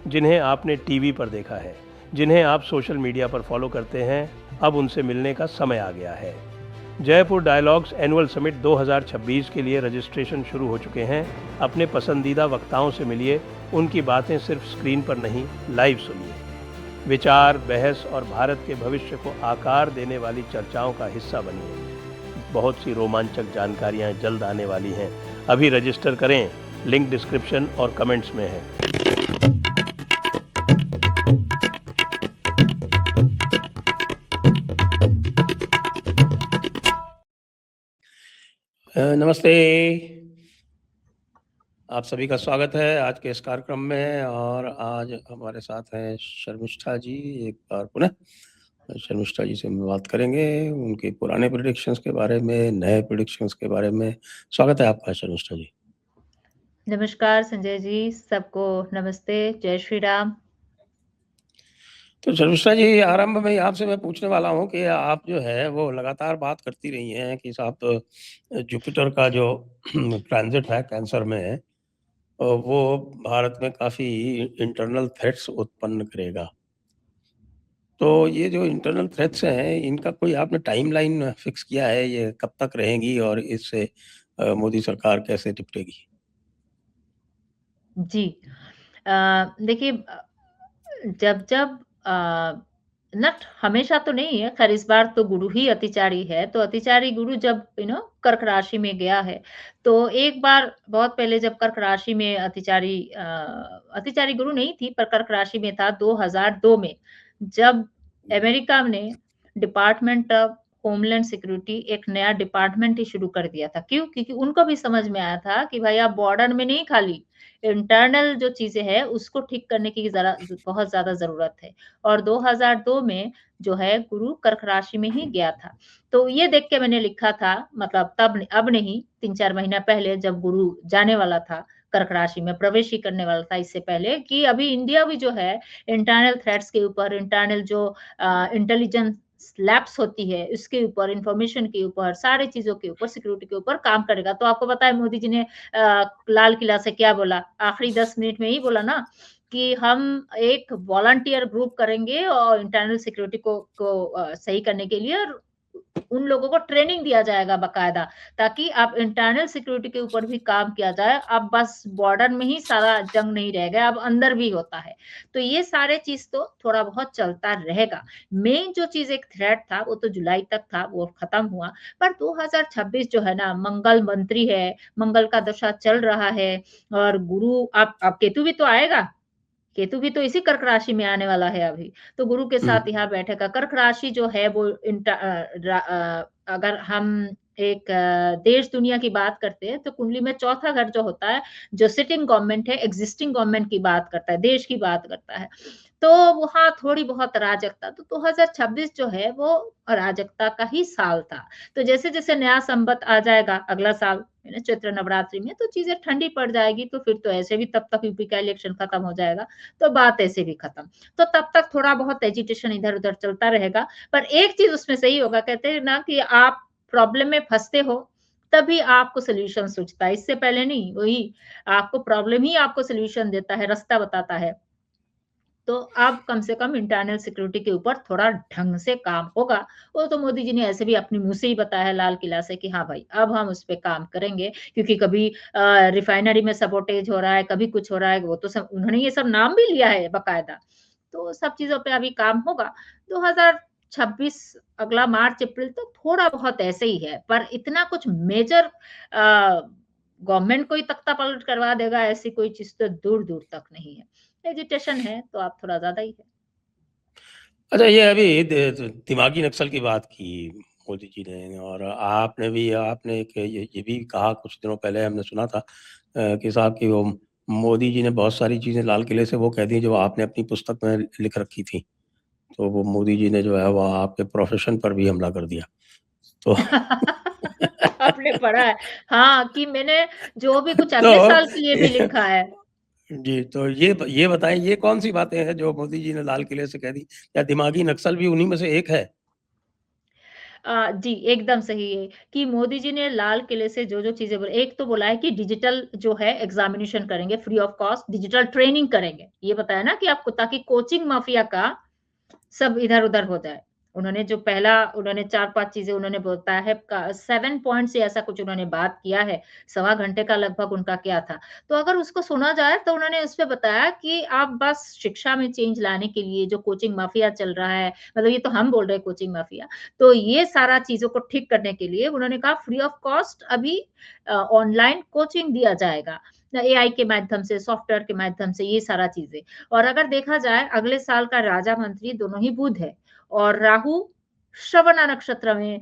जिन्हें आपने टीवी पर देखा है, जिन्हें आप सोशल मीडिया पर फॉलो करते हैं, अब उनसे मिलने का समय आ गया है। जयपुर डायलॉग्स एनुअल समिट 2026 के लिए रजिस्ट्रेशन शुरू हो चुके हैं। अपने पसंदीदा वक्ताओं से मिलिए, उनकी बातें सिर्फ स्क्रीन पर नहीं, लाइव सुनिए। विचार, बहस और भारत के भविष्य को आकार देने वाली चर्चाओं का हिस्सा बनिए। बहुत सी रोमांचक जानकारियां जल्द आने वाली हैं। अभी रजिस्टर करें, लिंक डिस्क्रिप्शन और कमेंट्स में है। नमस्ते, आप सभी का स्वागत है आज के इस कार्यक्रम में। और आज हमारे साथ हैं शर्मिष्ठा जी। एक बार पुनः शर्मिष्ठा जी से हम बात करेंगे, उनके पुराने प्रेडिक्शंस के बारे में, नए प्रेडिक्शंस के बारे में। स्वागत है आपका शर्मिष्ठा जी। नमस्कार संजय जी, सबको नमस्ते, जय श्री राम। तो शर्मिष्ठा जी, आरंभ में आपसे मैं पूछने वाला हूँ कि आप जो है वो लगातार बात करती रही हैं कि साहब तो जुपिटर का जो ट्रांजिट है कैंसर में, वो भारत में काफ़ी इंटरनल थ्रेट्स उत्पन्न करेगा। तो ये जो इंटरनल थ्रेट्स हैं, इनका कोई आपने टाइमलाइन फिक्स किया है? ये कब तक रहेंगी और इससे मोदी सरकार कैसे निपटेगी? जी, देखिए, जब जब नट हमेशा तो नहीं है, खैर इस बार तो गुरु ही अतिचारी है, तो अतिचारी गुरु जब कर्क राशि में गया है, तो एक बार बहुत पहले जब कर्क राशि में अतिचारी गुरु नहीं थी, पर कर्क राशि में था 2002 में, जब अमेरिका ने डिपार्टमेंट ऑफ होमलैंड सिक्योरिटी एक नया डिपार्टमेंट ही शुरू कर दिया था। क्यों? क्योंकि उनको भी समझ में आया था कि भाई आप बॉर्डर में नहीं, खाली इंटरनल जो चीजें हैं उसको ठीक करने की बहुत ज्यादा जरूरत है। और 2002 में जो है गुरु कर्क राशि में ही गया था। तो ये देख के मैंने लिखा था, मतलब तब अब नहीं, 3-4 महीना पहले जब गुरु जाने वाला था, कर्क राशि में प्रवेश ही करने वाला था, इससे पहले कि अभी इंडिया भी जो है इंटरनल थ्रेट्स के ऊपर, इंटरनल जो इंटेलिजेंस लैप्स होती है उसके ऊपर, इंफॉर्मेशन के ऊपर, सारी चीजों के ऊपर, सिक्योरिटी के ऊपर काम करेगा। तो आपको पता है मोदी जी ने लाल किला से क्या बोला, आखिरी 10 मिनट में ही बोला ना कि हम एक वॉलंटियर ग्रुप करेंगे और इंटरनल सिक्योरिटी को सही करने के लिए, और उन लोगों को ट्रेनिंग दिया जाएगा बकायदा, ताकि अब इंटरनल सिक्योरिटी के ऊपर भी काम किया जाए। अब बस बॉर्डर में ही सारा जंग नहीं रह गया, अब अंदर भी होता है। तो ये सारे चीज तो थोड़ा बहुत चलता रहेगा। मेन जो चीज एक थ्रेट था वो तो जुलाई तक था, वो खत्म हुआ। पर 2026 जो है ना, मंगल मंत्री है, मंगल का दशा चल रहा है, और गुरु अब केतु भी तो आएगा, केतु भी तो इसी कर्क राशि में आने वाला है अभी। तो गुरु के साथ यहाँ बैठेगा। कर्क राशि जो है वो अगर हम एक देश दुनिया की बात करते हैं, तो कुंडली में चौथा घर जो होता है, जो सिटिंग गवर्नमेंट है, एग्जिस्टिंग गवर्नमेंट की बात करता है, देश की बात करता है। तो वहाँ थोड़ी बहुत अराजकता, तो 2026 जो है वो अराजकता का ही साल था। तो जैसे जैसे नया संवत आ जाएगा अगला साल, चैत्र नवरात्रि में, तो चीजें ठंडी पड़ जाएगी। तो फिर तो ऐसे भी तब तक यूपी का इलेक्शन खत्म हो जाएगा, तो बात ऐसे भी खत्म। तो तब तक थोड़ा बहुत एजिटेशन इधर उधर चलता रहेगा। पर एक चीज उसमें सही होगा, कहते हैं ना कि आप प्रॉब्लम में फंसते हो तभी आपको सोल्यूशन सूझता है, इससे पहले नहीं। वही आपको प्रॉब्लम ही आपको सोल्यूशन देता है, रास्ता बताता है। तो अब कम से कम इंटरनल सिक्योरिटी के ऊपर थोड़ा ढंग से काम होगा। वो तो मोदी जी ने ऐसे भी अपनी मुंह से ही बताया है लाल किला से कि हाँ भाई, अब हम उस पे काम करेंगे। क्योंकि कभी रिफाइनरी में सबोटेज हो रहा है, कभी कुछ हो रहा है, वो तो सब उन्होंने ये सब नाम भी लिया है बकायदा। तो सब चीजों पे अभी काम होगा। 2026 अगला मार्च अप्रैल तो थोड़ा बहुत ऐसे ही है, पर इतना कुछ मेजर गवर्नमेंट को ही तख्ता पलट करवा देगा ऐसी कोई चीज तो दूर दूर तक नहीं है। एजिटेशन है तो आप थोड़ा ज्यादा ही है। अच्छा, ये अभी दिमागी नक्सल की बात की मोदी जी ने, और आपने एक ये भी कहा कुछ दिनों पहले, हमने सुना था कि साहब कि वो मोदी जी ने बहुत सारी चीज़ें लाल किले से वो कह दी जो आपने अपनी पुस्तक में लिख रखी थी। तो वो मोदी जी ने जो है वो आपके प्रोफेशन पर भी हमला कर दिया। तो आपने पढ़ा है? हाँ, कि मैंने जो भी कुछ तो अगले साल के लिए भी लिखा है। जी, तो ये बताएं, ये कौन सी बातें हैं जो मोदी जी ने लाल किले से कह दी? क्या दिमागी नक्सल भी उन्हीं में से एक है? जी, एकदम सही है कि मोदी जी ने लाल किले से जो-जो चीज़ें बोली, एक तो बोला है कि डिजिटल जो है एग्ज़ामिनेशन करेंगे free of cost, digital training करेंगे। ये बताया ना कि आपको, ताकि कोचिंग माफिया का सब इधर-उधर हो जाए। उन्होंने जो पहला उन्होंने 4-5 चीज़ें उन्होंने बताया है, का 7 पॉइंट से ऐसा कुछ उन्होंने बात किया है, सवा घंटे का लगभग उनका क्या था। तो अगर उसको सुना जाए तो उन्होंने उसपे बताया कि आप बस शिक्षा में चेंज लाने के लिए जो कोचिंग माफिया चल रहा है, मतलब ये तो हम बोल रहे हैं कोचिंग माफिया, तो ये सारा चीज़ों को ठीक करने के लिए उन्होंने कहा फ्री ऑफ कॉस्ट अभी ऑनलाइन कोचिंग दिया जाएगा। एआई के माध्यम से, सॉफ्टवेयर के माध्यम से, ये सारा चीज़ें। और अगर देखा जाए अगले साल का राजा मंत्री दोनों ही बुध है और राहु श्रवणा नक्षत्र में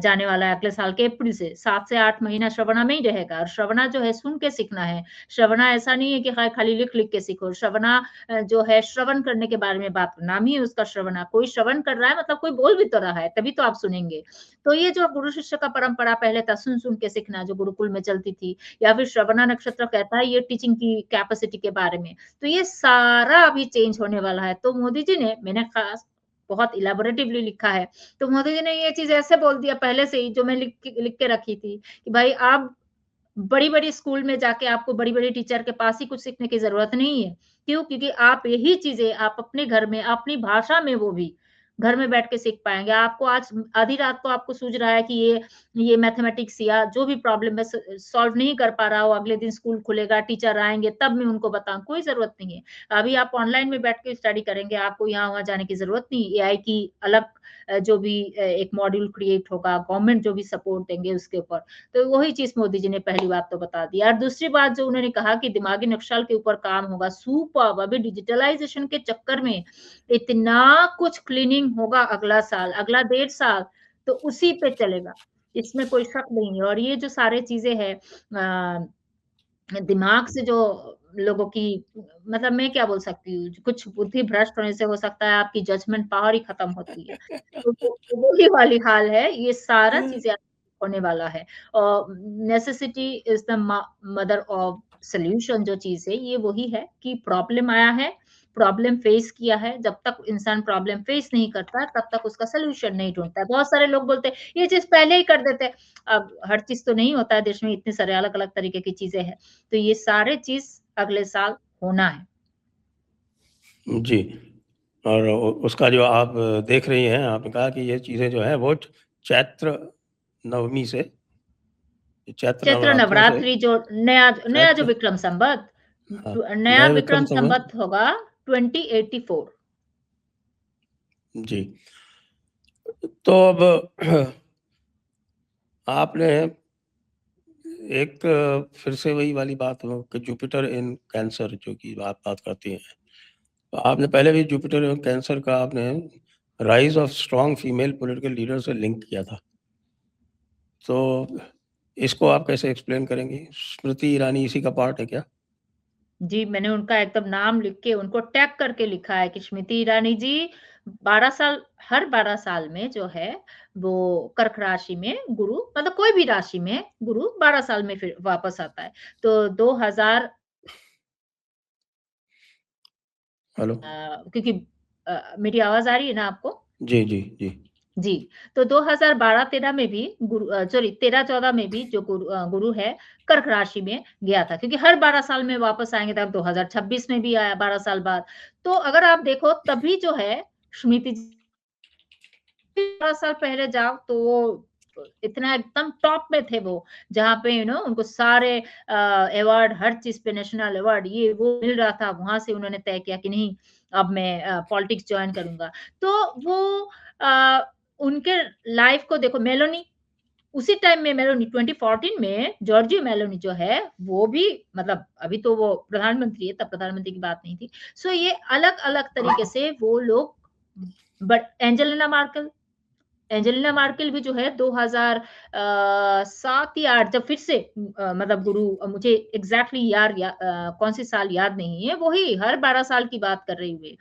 जाने वाला है अगले साल के अप्रैल से 7 से 8 महीना श्रवणा में ही रहेगा। और श्रवणा जो है सुन के सीखना है। श्रवणा ऐसा नहीं है कि खाली लिख-लिख के सीखो। श्रवणा जो है श्रवण करने के बारे में बात, नाम ही है उसका श्रवणा। कोई श्रवण कर रहा है मतलब कोई बोल भी तो रहा है, तभी तो आप सुनेंगे। तो ये जो गुरु शिष्य का परंपरा पहले था सुन-सुन के सीखना, जो गुरुकुल में चलती थी, या फिर श्रवणा नक्षत्र कहता है ये टीचिंग की कैपेसिटी के बारे में। तो ये सारा अभी चेंज होने वाला है। तो मोदी जी ने, मैंने खास बहुत इलैबोरेटिवली लिखा है, तो मोदी जी ने ये चीज़ ऐसे बोल दिया पहले से ही, जो मैं लिख के रखी थी कि भाई आप बड़ी-बड़ी स्कूल में जाके आपको बड़ी-बड़ी टीचर के पास ही कुछ सीखने की ज़रूरत नहीं है। क्यों? क्योंकि आप यही चीज़ें आप अपने घर में, अपनी भाषा में, वो भी घर में बैठ के सीख पाएँगे। आपको आज आधी रात को आपको सूझ रहा है कि ये मैथमेटिक्स या जो भी प्रॉब्लम है सॉल्व नहीं कर पा रहा हो, अगले दिन स्कूल खुलेगा, टीचर आएँगे तब मैं उनको बताऊँ, कोई ज़रूरत नहीं है। अभी आप ऑनलाइन में बैठ के स्टडी करेंगे, आपको यहाँ-वहाँ जाने की ज़रूरत नहीं है। एआई की अलग जो भी एक मॉड्यूल क्रिएट होगा, गवर्नमेंट जो भी सपोर्ट देंगे उसके ऊपर। तो वही चीज़ मोदी जी ने पहली बात तो बता दी। और दूसरी बात जो उन्होंने कहा कि दिमागी नक्शल के ऊपर काम होगा, सुपर्ब! अभी डिजिटलाइज़ेशन के चक्कर में इतना कुछ क्लीनिंग होगा अगला साल, अगला 1.5 साल तो उसी पे चलेगा। इसमें कोई शक नहीं है। और ये जो सारे चीज़ें हैं दिमाग से जो लोगों की, मतलब मैं क्या बोल सकती हूँ, कुछ बुद्धि भ्रष्ट होने से हो सकता है आपकी जजमेंट पावर ही खत्म होती है। तो वो वही वाली हाल है, ये सारा चीज़ें होने वाला है। और necessity is the mother of solution, जो चीज़ है, ये वही है कि प्रॉब्लम आया है, प्रॉब्लम फेस किया है, जब तक इंसान प्रॉब्लम फेस नहीं करता, तब तक उसका सॉल्यूशन नहीं ढूँढता है। बहुत सारे लोग बोलते हैं, ये चीज़ पहले ही कर देते। अब हर चीज़ तो नहीं होता है देश में, इतने सारे अलग-अलग तरीके की चीज़ें हैं। तो ये सारे चीज़ अगले साल होना है। जी। और उसका जो आप देख रही हैं, आपने कहा कि ये चीज़ें जो हैं वो चैत्र नवमी से, चैत्र चैत्र नवरात्रों से, नवरात्रि जो नया नया जो चैत्र, विक्रम संवत, हाँ, नया नए विक्रम विक्रम संवत। संवत होगा 2084। जी। तो अब आपने एक फिर से वही वाली बात हो कि जुपिटर इन कैंसर जो कि आप बात करती हैं। तो आपने पहले भी जुपिटर इन कैंसर का आपने rise of strong female political leader से लिंक किया था। तो इसको आप कैसे एक्सप्लेन करेंगी? स्मृति ईरानी इसी का पार्ट है क्या? जी, मैंने उनका एकदम नाम लिख के उनको टैग करके लिखा है कि स्मृति ईरानी जी 12 साल, हर 12 साल में जो है वो कर्क राशि में गुरु, मतलब कोई भी राशि में गुरु 12 साल में फिर वापस आता है। तो 2000 हेलो? क्योंकि मेरी आवाज़ आ रही है ना आपको? जी, जी, जी। जी, तो 2012-13 में भी सॉरी 13-14 में भी जो गुरु है कर्क राशि में गया था, क्योंकि हर 12 साल में वापस आएँगे, तब 2026 में भी आया 12 साल बाद। तो अगर आप देखो तभी जो है स्मृति जी 12 साल पहले जाओ तो वो इतना एकदम टॉप में थे वो, जहाँ पे उनको सारे अवार्ड, हर चीज़ पे नेशनल अवार्ड ये वो मिल रहा था। वहाँ से उन्होंने तय किया कि नहीं, अब मैं पॉलिटिक्स जॉइन करूँगा। तो वो अ, उनके लाइफ को देखो, मेलोनी उसी टाइम में, मेलोनी 2014 में जॉर्जिया मेलोनी जो है, वो भी, मतलब अभी तो वो प्रधानमंत्री है, तब प्रधानमंत्री की बात नहीं थी। सो ये अलग-अलग तरीके से वो लोग, बट एंजेलिना मार्केल भी जो है 7 या 8 जब फिर से मतलब गुरु, मुझे एग्ज़ैक्टली कौन-सी साल याद नहीं है, वही हर 12 साल की बात कर रही हूँ मैं,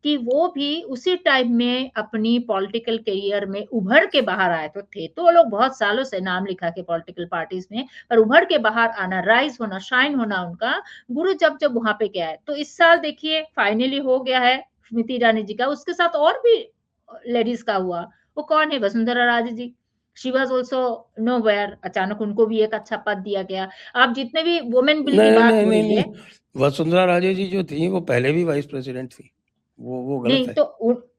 कि वो भी उसी टाइम में अपनी पॉलिटिकल करियर में उभर के बाहर आए, तो थे तो वो लोग बहुत सालों से नाम लिखा के पॉलिटिकल पार्टीज़ में, पर उभर के बाहर आना, राइज़ होना, शाइन होना उनका, गुरु जब-जब वहाँ पे गया है। तो इस साल देखिए फाइनली हो गया है स्मृति ईरानी जी का, उसके साथ और भी लेडीज़ का हुआ। वो कौन है? वसुंधरा राजे जी। शी वाज़ आल्सो नोवेयर, अचानक उनको भी एक अच्छा पद दिया गया। आप जितने भी वुमेन बिल की नहीं, बात नहीं, हो नहीं, रही नहीं। है, वसुंधरा राजे जी जो थी वो पहले भी वाइस प्रेसिडेंट थी। वो गलत नहीं है। तो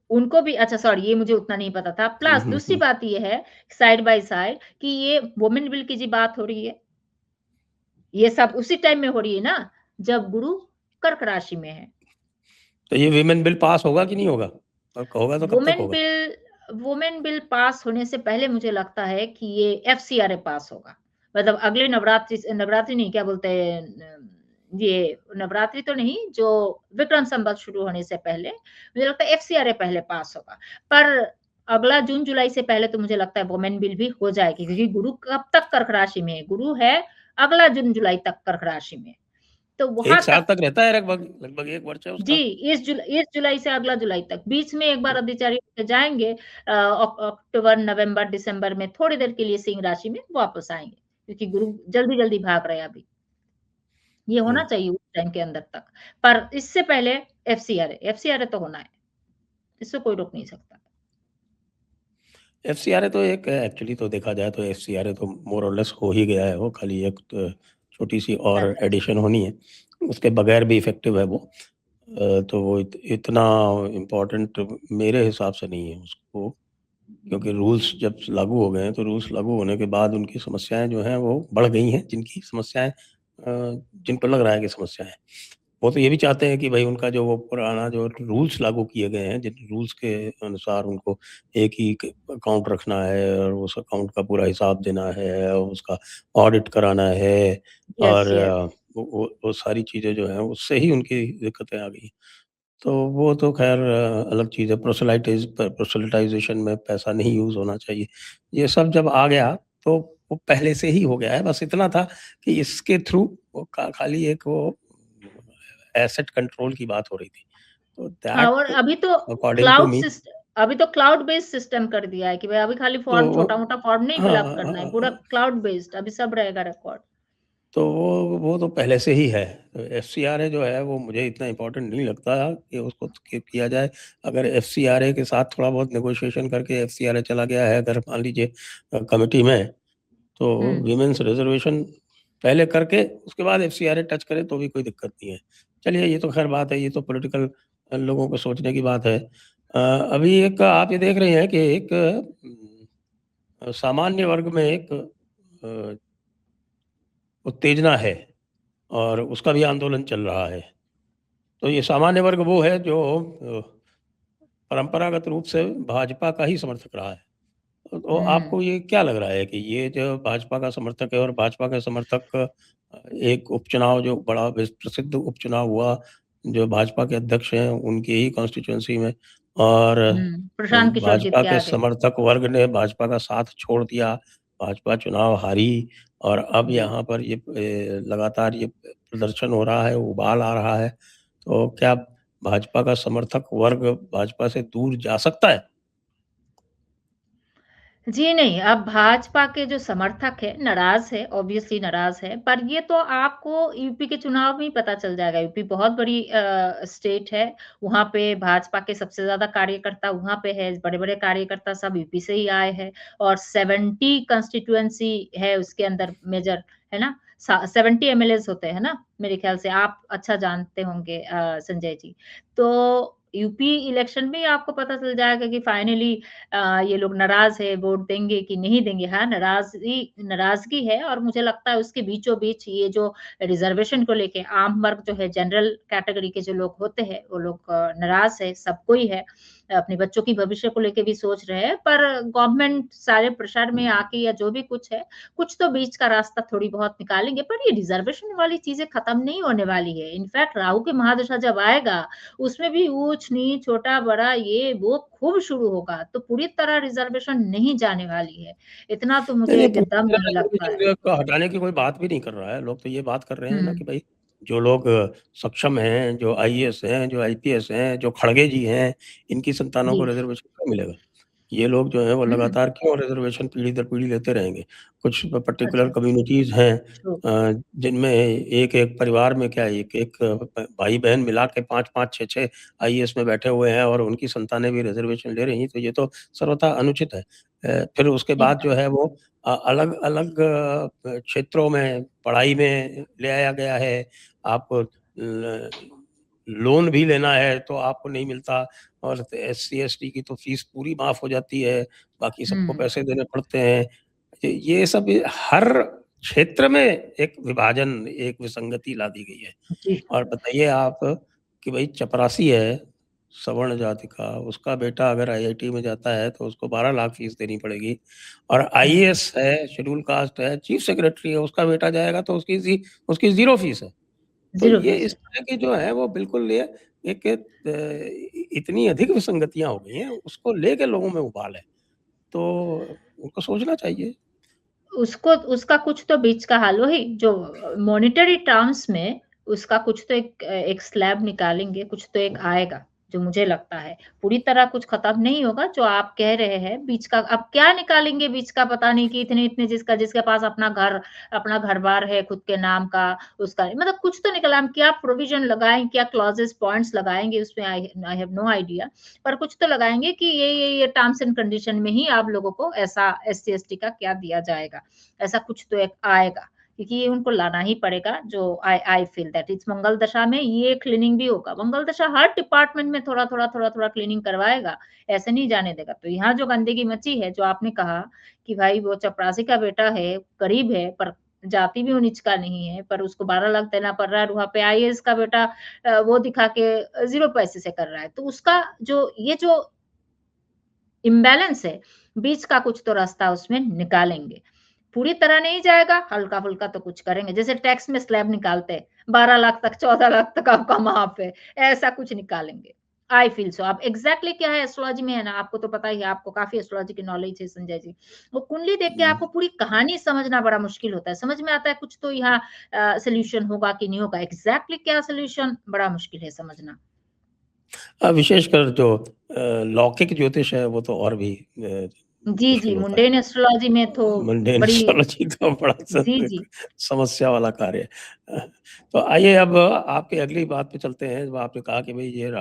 उनको भी अच्छा सॉरी ये मुझे उतना नहीं पता था। हुँ, प्लस हुँ, दूसरी हुँ। बात ये है साइड बाय साइड कि ये वुमेन बिल की जी बात हो रही है। ये सब उसी टाइम में हो रही है ना, जब गुरु कर्क राशि में है। तो ये विमेन बिल पास होगा कि नहीं होगा? और होगा तो कब तक वुमेन होगा? बिल वुमेन बिल पास होने से पहले मुझे लगता है कि ये एफसीआरए पास होगा। मतलब अगले नवरात्रि नवरात्रि नहीं क्या बोलते हैं ये नवरात्रि तो नहीं जो विक्रम संवत शुरू होने से पहले मुझे लगता है एफसीआरए पहले पास होगा। पर अगला जून जुलाई से पहले तो मुझे लगता है वुमेन बिल भी हो जाएगी क्योंकि गुरु कब तक कर्क राशि में है? गुरु है अगला जून जुलाई तक कर्क राशि में। तो वहां 1 साल तक तक रहता है लगभग 1 वर्ष है जी, उसका। इस जुलाई से अगला जुलाई तक। बीच में एक बार अधिचारी होके जाएँगे अक्टूबर, नवंबर, दिसंबर में थोड़ी देर के लिए सिंह राशि में वापस आएँगे, क्योंकि गुरु जल्दी-जल्दी भाग रहे हैं अभी। ये हुँ। होना चाहिए उस टाइम के अंदर तक। पर इससे पहले एफसीआरए तो होना है। इससे कोई रोक नहीं सकता। एफसीआरए तो एक एक्चुअली तो देखा जाए तो एफसीआरए तो मोर और लेस हो ही गया है वो, खाली एक छोटी-सी और अच्छा, अच्छा। एडिशन होनी है। उसके बगैर भी इफ़ेक्टिव है वो। तो वो इतना इम्पोर्टेंट मेरे हिसाब से नहीं है उसको, क्योंकि रूल्स जब लागू हो गए हैं, तो रूल्स लागू होने के बाद उनकी समस्याएँ जो हैं वो बढ़ गई हैं, जिनकी समस्याएँ जिनको लग रहा है कि समस्या है। वो तो ये भी चाहते हैं कि भई उनका जो वो पुराना जो रूल्स लागू किए गए हैं, जिन रूल्स के अनुसार उनको एक ही क अकाउंट रखना है और उस अकाउंट का पूरा हिसाब देना है और उसका ऑडिट कराना है यस, और यस। वो सारी चीज़ें जो हैं, उससे ही उनकी दिक्कतें आ गई। तो वो तो ख़ैर अलग चीज़ है, प्रोसेलाइज़ेशन में पैसा नहीं यूज़ होना चाहिए। ये सब जब आ गया, तो वो पहले से ही हो गया है, बस इतना था कि इसके थ्रू वो खाली एक वो एसेट कंट्रोल की बात हो रही थी। तो हाँ, और दैट अभी तो according to me cloud based system कर दिया है कि भाई अभी खाली तो फॉर्म वो छोटा-मोटा फॉर्म नहीं हाँ, फिल अप हाँ, करना है, हाँ, पूरा हाँ। क्लाउड बेस्ड अभी सब रहेगा रिकॉर्ड। तो वो तो पहले से ही है। तो एफसीआरए जो है वो मुझे इतना इम्पोर्टेंट नहीं लगता कि उसको किया जाए। अगर एफसीआरए के साथ थोड़ा बहुत नेगोशिएशन करके एफसीआरए चला गया है अगर मान लीजिए कमिटी में, तो हुँ। विमेन्स रिजर्वेशन पहले करके उसके बाद एफसीआरए टच करे तो भी कोई दिक्कत नहीं है। चलिए ये तो ख़ैर बात है, ये तो पॉलिटिकल लोगों को सोचने की बात है। अभी एक आप ये देख रहे हैं कि एक सामान्य वर्ग में एक उत्तेजना है और उसका भी आंदोलन चल रहा है। तो ये सामान्य वर्ग वो है जो परंपरागत रूप से भाजपा का ही समर्थक रहा है। तो हुँ, आपको ये क्या लग रहा है कि ये जो भाजपा का समर्थक है और भाजपा के समर्थक एक उपचुनाव जो बड़ा प्रसिद्ध उपचुनाव हुआ, जो भाजपा के अध्यक्ष हैं उनकी ही कॉन्स्टिट्यूएंसी में और प्रशांत किशोर जीत भाजपा के के आ गए। समर्थक वर्ग ने भाजपा का साथ छोड़ दिया, भाजपा चुनाव हारी और अब जी। यहाँ पर ये लगातार ये प्रदर्शन हो रहा है, उबाल आ रहा है। तो क्या भाजपा का समर्थक वर्ग भाजपा से दूर जा सकता है? जी नहीं, अब भाजपा के जो समर्थक हैं, नाराज़ है, ऑब्वियसली नाराज़ है, पर ये तो आपको यूपी के चुनाव में ही पता चल जाएगा। यूपी बहुत बड़ी स्टेट है, वहाँ पे भाजपा के सबसे ज़्यादा कार्यकर्ता वहाँ पे है, बड़े-बड़े कार्यकर्ता सब यूपी से ही आए हैं और 70 कंस्टिट्यूएंसी है उसके अंदर मेजर, है ना? 70 एमएलएज़ होते हैं ना, मेरे ख्याल से आप अच्छा जानते होंगे संजय जी। तो यूपी इलेक्शन में ही आपको पता चल जाएगा कि फाइनली ये लोग नाराज़ है, वोट देंगे कि नहीं देंगे। हाँ, नाराज़गी है और मुझे लगता है उसके बीचों-बीच ये जो रिज़र्वेशन को लेके आम वर्ग जो है, जनरल कैटेगरी के जो लोग होते हैं, वो लोग नाराज़ है, सबको ही है। अपने बच्चों की भविष्य को लेके भी सोच रहे हैं, पर गवर्नमेंट सारे प्रसार में आके या जो भी कुछ है, कुछ तो बीच का रास्ता थोड़ी बहुत निकालेंगे, पर ये रिज़र्वेशन वाली चीज़ें खत्म नहीं होने वाली है। इनफैक्ट राहु के महादशा जब आएगा, उसमें भी ऊँच-नीच, छोटा-बड़ा ये वो खूब शुरू होगा, तो पूरी तरह रिज़र्वेशन नहीं जाने वाली है। इतना तो नहीं, मुझे नहीं, पूरी एकदम तरह नहीं लगता है। रिज़र्वेशन को हटाने की कोई बात भी नहीं कर रहा है। लोग तो ये बात कर रहे हैं ना हुँ, कि भई जो लोग सक्षम हैं, जो आईएएस हैं, जो आईपीएस हैं, जो खड़गे जी हैं, इनकी संतानों जी। को रिज़र्वेशन क्यों मिलेगा? ये लोग जो हैं वो हुँ, लगातार क्यों रिज़र्वेशन पीढ़ी दर पीढ़ी लेते रहेंगे? कुछ पर्टिकुलर अच्छा, कम्युनिटीज़ हैं ट्रू। जिनमें एक-एक परिवार में क्या एक-एक भाई-बहन मिला के 5-5 6-6 आईएएस में बैठे हुए हैं और उनकी संतानें भी रिज़र्वेशन ले रही हैं, तो ये तो सर्वथा अनुचित है। फिर उसके बाद एकदम। जो है वो अलग-अलग क्षेत्रों में पढ़ाई में ले आया गया है। आपको ल लोन भी लेना है तो आपको नहीं मिलता और एससी, एसटी की तो फीस पूरी माफ़ हो जाती है, बाकी सबको हुँ, पैसे देने पड़ते हैं। ये सब हर क्षेत्र में एक विभाजन, एक विसंगति ला दी गई है। जी। और बताइए आप कि भई चपरासी है, सवर्ण जाति का, उसका बेटा अगर आईआईटी में जाता है तो उसको 12 लाख फीस देनी पड़ेगी और हुँ, आईएएस है, शेड्यूल कास्ट है, चीफ सेक्रेटरी है, उसका बेटा जाएगा तो उसकी ज़ीरो फीस है। तो 0 ये फीस इस है। तरह की जो है वो बिल्कुल ये एक इतनी अधिक विसंगतियाँ हो गई हैं, उसको लेके लोगों में उबाल है। तो उनको सोचना चाहिए। उसको उसका कुछ तो बीच का हल वही जो मॉनेटरी टर्म्स में उसका कुछ तो एक स्लैब निकालेंगे, कुछ तो एक आएगा, जो मुझे लगता है। पूरी तरह कुछ खत्म नहीं होगा, जो आप कह रहे हैं बीच का अब क्या निकालेंगे बीच का पता नहीं कि इतने-इतने जिसके पास अपना घर-बार है खुद के नाम का, उसका मतलब कुछ तो निकला हम क्या प्रोविज़न लगाएँ, क्या क्लॉज़ेज़ पॉइंट्स लगाएँगे उसमें आई हैव नो आइडिया पर कुछ तो लगाएँगे कि ये टर्म्स एंड कंडीशन में ही आप लोगों को ऐसा एससी-एसटी का क्या दिया जाएगा। ऐसा कुछ तो एक आएगा क्योंकि ये उनको लाना ही पड़ेगा जो आई आई फील दैट इट्स मंगल दशा में ये क्लीनिंग भी होगा। मंगल दशा हर डिपार्टमेंट में थोड़ा-थोड़ा क्लीनिंग करवाएगा, ऐसे नहीं जाने देगा। तो यहाँ जो गंदगी मची है, जो आपने कहा कि भाई वो चपरासी का बेटा है, गरीब है पर जाति भी नीच का नहीं है, पर उसको 12 लाख देना पड़ रहा है और वहाँ पे आईएएस का बेटा वो दिखा के 0 पैसे से कर रहा है। तो उसका जो इम्बैलेंस है, बीच का कुछ तो रास्ता उसमें निकालेंगे। पूरी तरह नहीं जाएगा, हल्का-फुल्का तो कुछ करेंगे। जैसे टैक्स में स्लैब निकालते हैं, 12 लाख तक, 14 लाख तक आपका माफ़ है, ऐसा कुछ निकालेंगे। आई फील सो अब एग्ज़ैक्टली क्या है एस्ट्रोलॉजी में है ना, आपको तो पता ही है, आपको काफ़ी एस्ट्रोलॉजी की नॉलेज है संजय जी। वो कुंडली देख के हुँ। आपको पूरी कहानी समझना बड़ा मुश्किल होता है। समझ में आता है कुछ तो यहाँ सॉल्यूशन होगा कि नहीं होगा, एग्ज़ैक्टली क्या सॉल्यूशन बड़ा मुश्किल है समझना। विशेषकर जो लौकिक ज्योतिष है वो तो और भी जी, जी, मुश्किल होता है। मुंडेन एस्ट्रोलॉजी में तो मंडेन बड़ी एस्ट्रोलॉजी तो बड़ा जी, जी। समस्या वाला कार्य है। तो आइए अब आपकी अगली बात पे चलते हैं। जो आपने कहा कि भई ये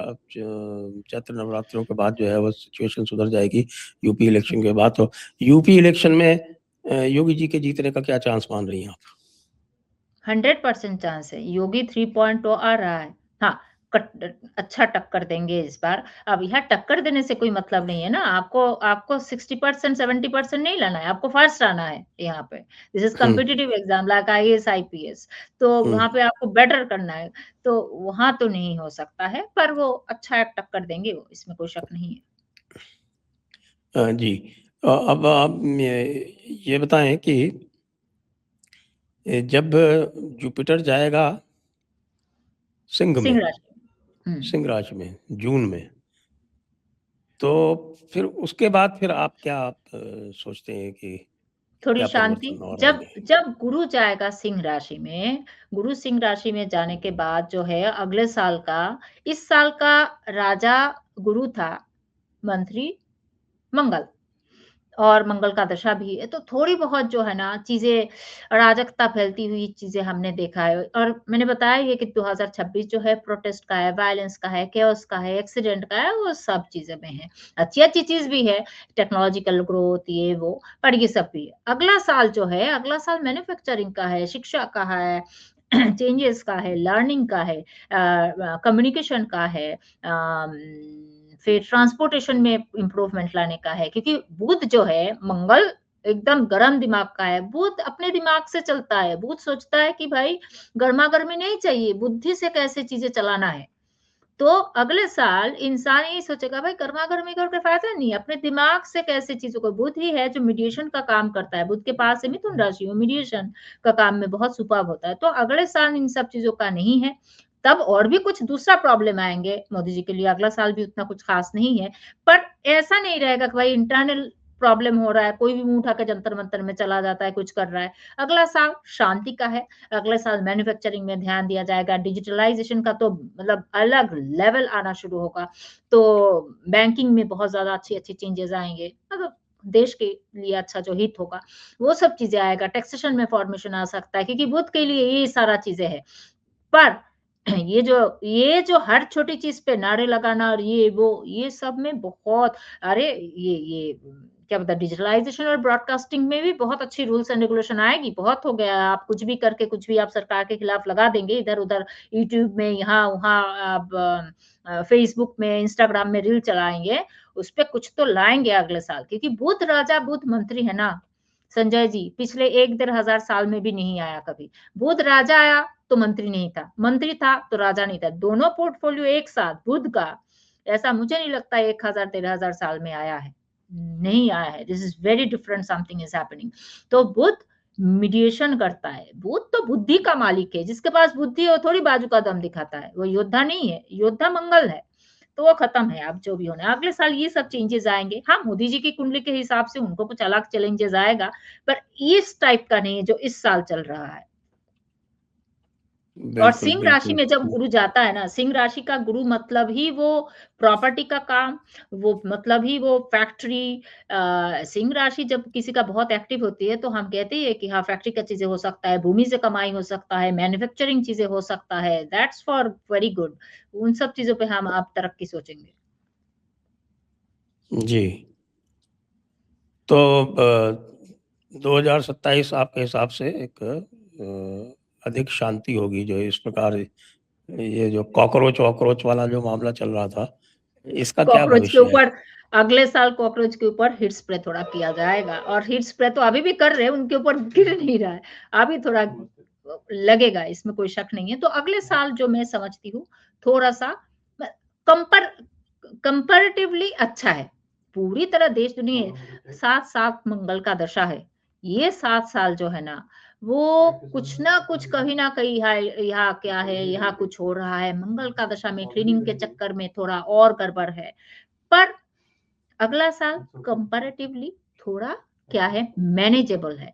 चैत्र नवरात्रों के बाद जो है वो सिचुएशन सुधर जाएगी, यूपी इलेक्शन के बाद। तो यूपी इलेक्शन में योगी जी के जीतने का क्या चांस मान रही हैं आप? 100% चांस है। योगी 3.0 आ रहा है। हाँ, अच्छा टक्कर देंगे इस बार। अब यहाँ टक्कर देने से कोई मतलब नहीं है ना, आपको आपको 60% 70% नहीं लाना है, आपको फर्स्ट आना है यहाँ पे। This is hmm, competitive exam like IAS, IPS तो हुँ। वहाँ पे आपको बेटर करना है। तो वहाँ तो नहीं हो सकता है, पर वो अच्छा एक टक्कर देंगे वो, इसमें कोई शक नहीं है। जी। अब आप ये बताएँ कि जब जुपिटर जाएगा सिंह सिंह में, राशि हुँ, सिंह राशि में, जून में, तो फिर उसके बाद फिर आप क्या सोचते हैं कि थोड़ी क्या शांति परिवर्तन और जब आएँगे? जब गुरु जाएगा सिंह राशि में, गुरु सिंह राशि में जाने के बाद जो है अगले साल का इस साल का राजा गुरु था, मंत्री मंगल और मंगल का दशा भी है, तो थोड़ी बहुत जो है ना चीज़ें अराजकता फैलती हुई चीज़ें हमने देखा है और मैंने बताया ये कि 2026 जो है प्रोटेस्ट का है, वायलेंस का है, केओस का है, एक्सीडेंट का है, वो सब चीज़ें में है। अच्छी-अच्छी चीज़ भी है, टेक्नोलॉजिकल ग्रोथ ये वो, पर ये सब भी है। अगला साल जो है, अगला साल मैन्युफैक्चरिंग का है, शिक्षा का है, चेंजेस का है, लर्निंग का है कम्युनिकेशन का है फिर ट्रांसपोर्टेशन में इम्प्रूवमेंट लाने का है क्योंकि बुध जो है मंगल एकदम गरम दिमाग का है बुध अपने दिमाग से चलता है बुध सोचता है कि भाई गर्मा-गर्मी नहीं चाहिए बुद्धि से कैसे चीजें चलाना है तो अगले साल इंसान यही सोचेगा भाई गर्मा-गर्मी करके फायदा नहीं है अपने दिमाग से कैसे चीजों को बुध ही है जो मीडिएशन का काम करता है बुध के पास है मिथुन राशि में मीडिएशन का काम में बहुत सुपर्ब होता है तो अगले साल इन सब चीजों का नहीं है तब और भी कुछ दूसरा प्रॉब्लम आएंगे मोदी जी के लिए अगला साल भी उतना कुछ खास नहीं है पर ऐसा नहीं रहेगा कि भाई इंटरनल प्रॉब्लम हो रहा है, कोई भी मुंह उठा के जंतर मंतर में चला जाता है, कुछ कर रहा है। अगला साल शांति का है, अगले साल मैन्युफैक्चरिंग में ध्यान दिया जाएगा, डिजिटलाइजेशन का तो मतलब अलग लेवल आना शुरू होगा, तो बैंकिंग में बहुत ज्यादा अच्छी अच्छी चेंजेस आएंगे, मतलब देश के लिए अच्छा जो हित होगा वो सब चीजें आएगा। टैक्सेशन में फॉर्मेशन आ सकता है, क्योंकि बुद्ध के लिए ये सारा चीजें है। पर ये जो हर छोटी चीज पे नारे लगाना और ये सब में बहुत, अरे ये क्या बता, डिजिटलाइजेशन और ब्रॉडकास्टिंग में भी बहुत अच्छी रूल्स एंड रेगुलेशन आएगी। बहुत हो गया, आप कुछ भी करके कुछ भी आप सरकार के खिलाफ लगा देंगे, इधर उधर यूट्यूब में, यहाँ वहाँ आप फेसबुक में, इंस्टाग्राम में रील चलाएंगे, उस पे कुछ तो लाएंगे अगले साल, क्योंकि बुद्ध राजा बुद्ध मंत्री है ना संजय जी, पिछले 1-1.5 हजार साल में भी नहीं आया कभी। बुद्ध राजा आया तो मंत्री नहीं था, मंत्री था तो राजा नहीं था, दोनों पोर्टफोलियो एक साथ बुद्ध का, ऐसा मुझे नहीं लगता 1,000-1,500 साल में आया है, नहीं आया है। This is very different, something is happening. तो बुद्ध मीडिएशन करता है, बुद्ध तो बुद्धि का मालिक है, जिसके पास बुद्धि हो थोड़ी बाजू का दम दिखाता है, वो योद्धा नहीं है, योद्धा मंगल है। तो वो खत्म है, अब जो भी होना है अगले साल ये सब चेंजेस आएंगे। हाँ, मोदी जी की कुंडली के हिसाब से उनको कुछ अलग चैलेंजेस आएगा, पर इस टाइप का नहीं है जो इस साल चल रहा है। और बिल्कुल, सिंह राशि बिल्कुल। में जब गुरु जाता है ना, सिंह राशि का गुरु मतलब ही वो प्रॉपर्टी का काम, वो मतलब ही वो फैक्ट्री। सिंह राशि जब किसी का बहुत एक्टिव होती है तो हम कहते हैं कि हाँ फैक्ट्री का चीजें हो सकता है, भूमि से कमाई हो सकता है, मैन्युफैक्चरिंग चीजें हो सकता है, दैट्स फॉर वेरी गुड। उन सब चीजों पे हम आप तरक्की सोचेंगे। जी। तो 2027 आपके हिसाब से एक अधिक शांति होगी, जो इस प्रकार ये जो कॉकरोच वॉकरोच वाला जो मामला चल रहा था, इसका क्या कॉकरोच के भविष्य है? ऊपर अगले साल कॉकरोच के ऊपर हिट स्प्रे थोड़ा किया जाएगा, और हिट स्प्रे तो अभी भी कर रहे हैं, उनके ऊपर गिर नहीं रहा है, अभी थोड़ा लगेगा, इसमें कोई शक नहीं है। तो अगले साल जो मैं समझती हूँ थोड़ा सा कंपर कंपैरेटिवली अच्छा है। पूरी तरह देश दुनिया साथ साथ मंगल का दशा है, ये 7 साल जो है ना, वो कुछ ना कुछ कहीं ना कहीं यहाँ क्या है, यहाँ कुछ हो रहा है, मंगल का दशा में क्लीनिंग के चक्कर में थोड़ा और गड़बड़ है। पर अगला साल कंपैरेटिवली थोड़ा क्या है, मैनेजेबल है।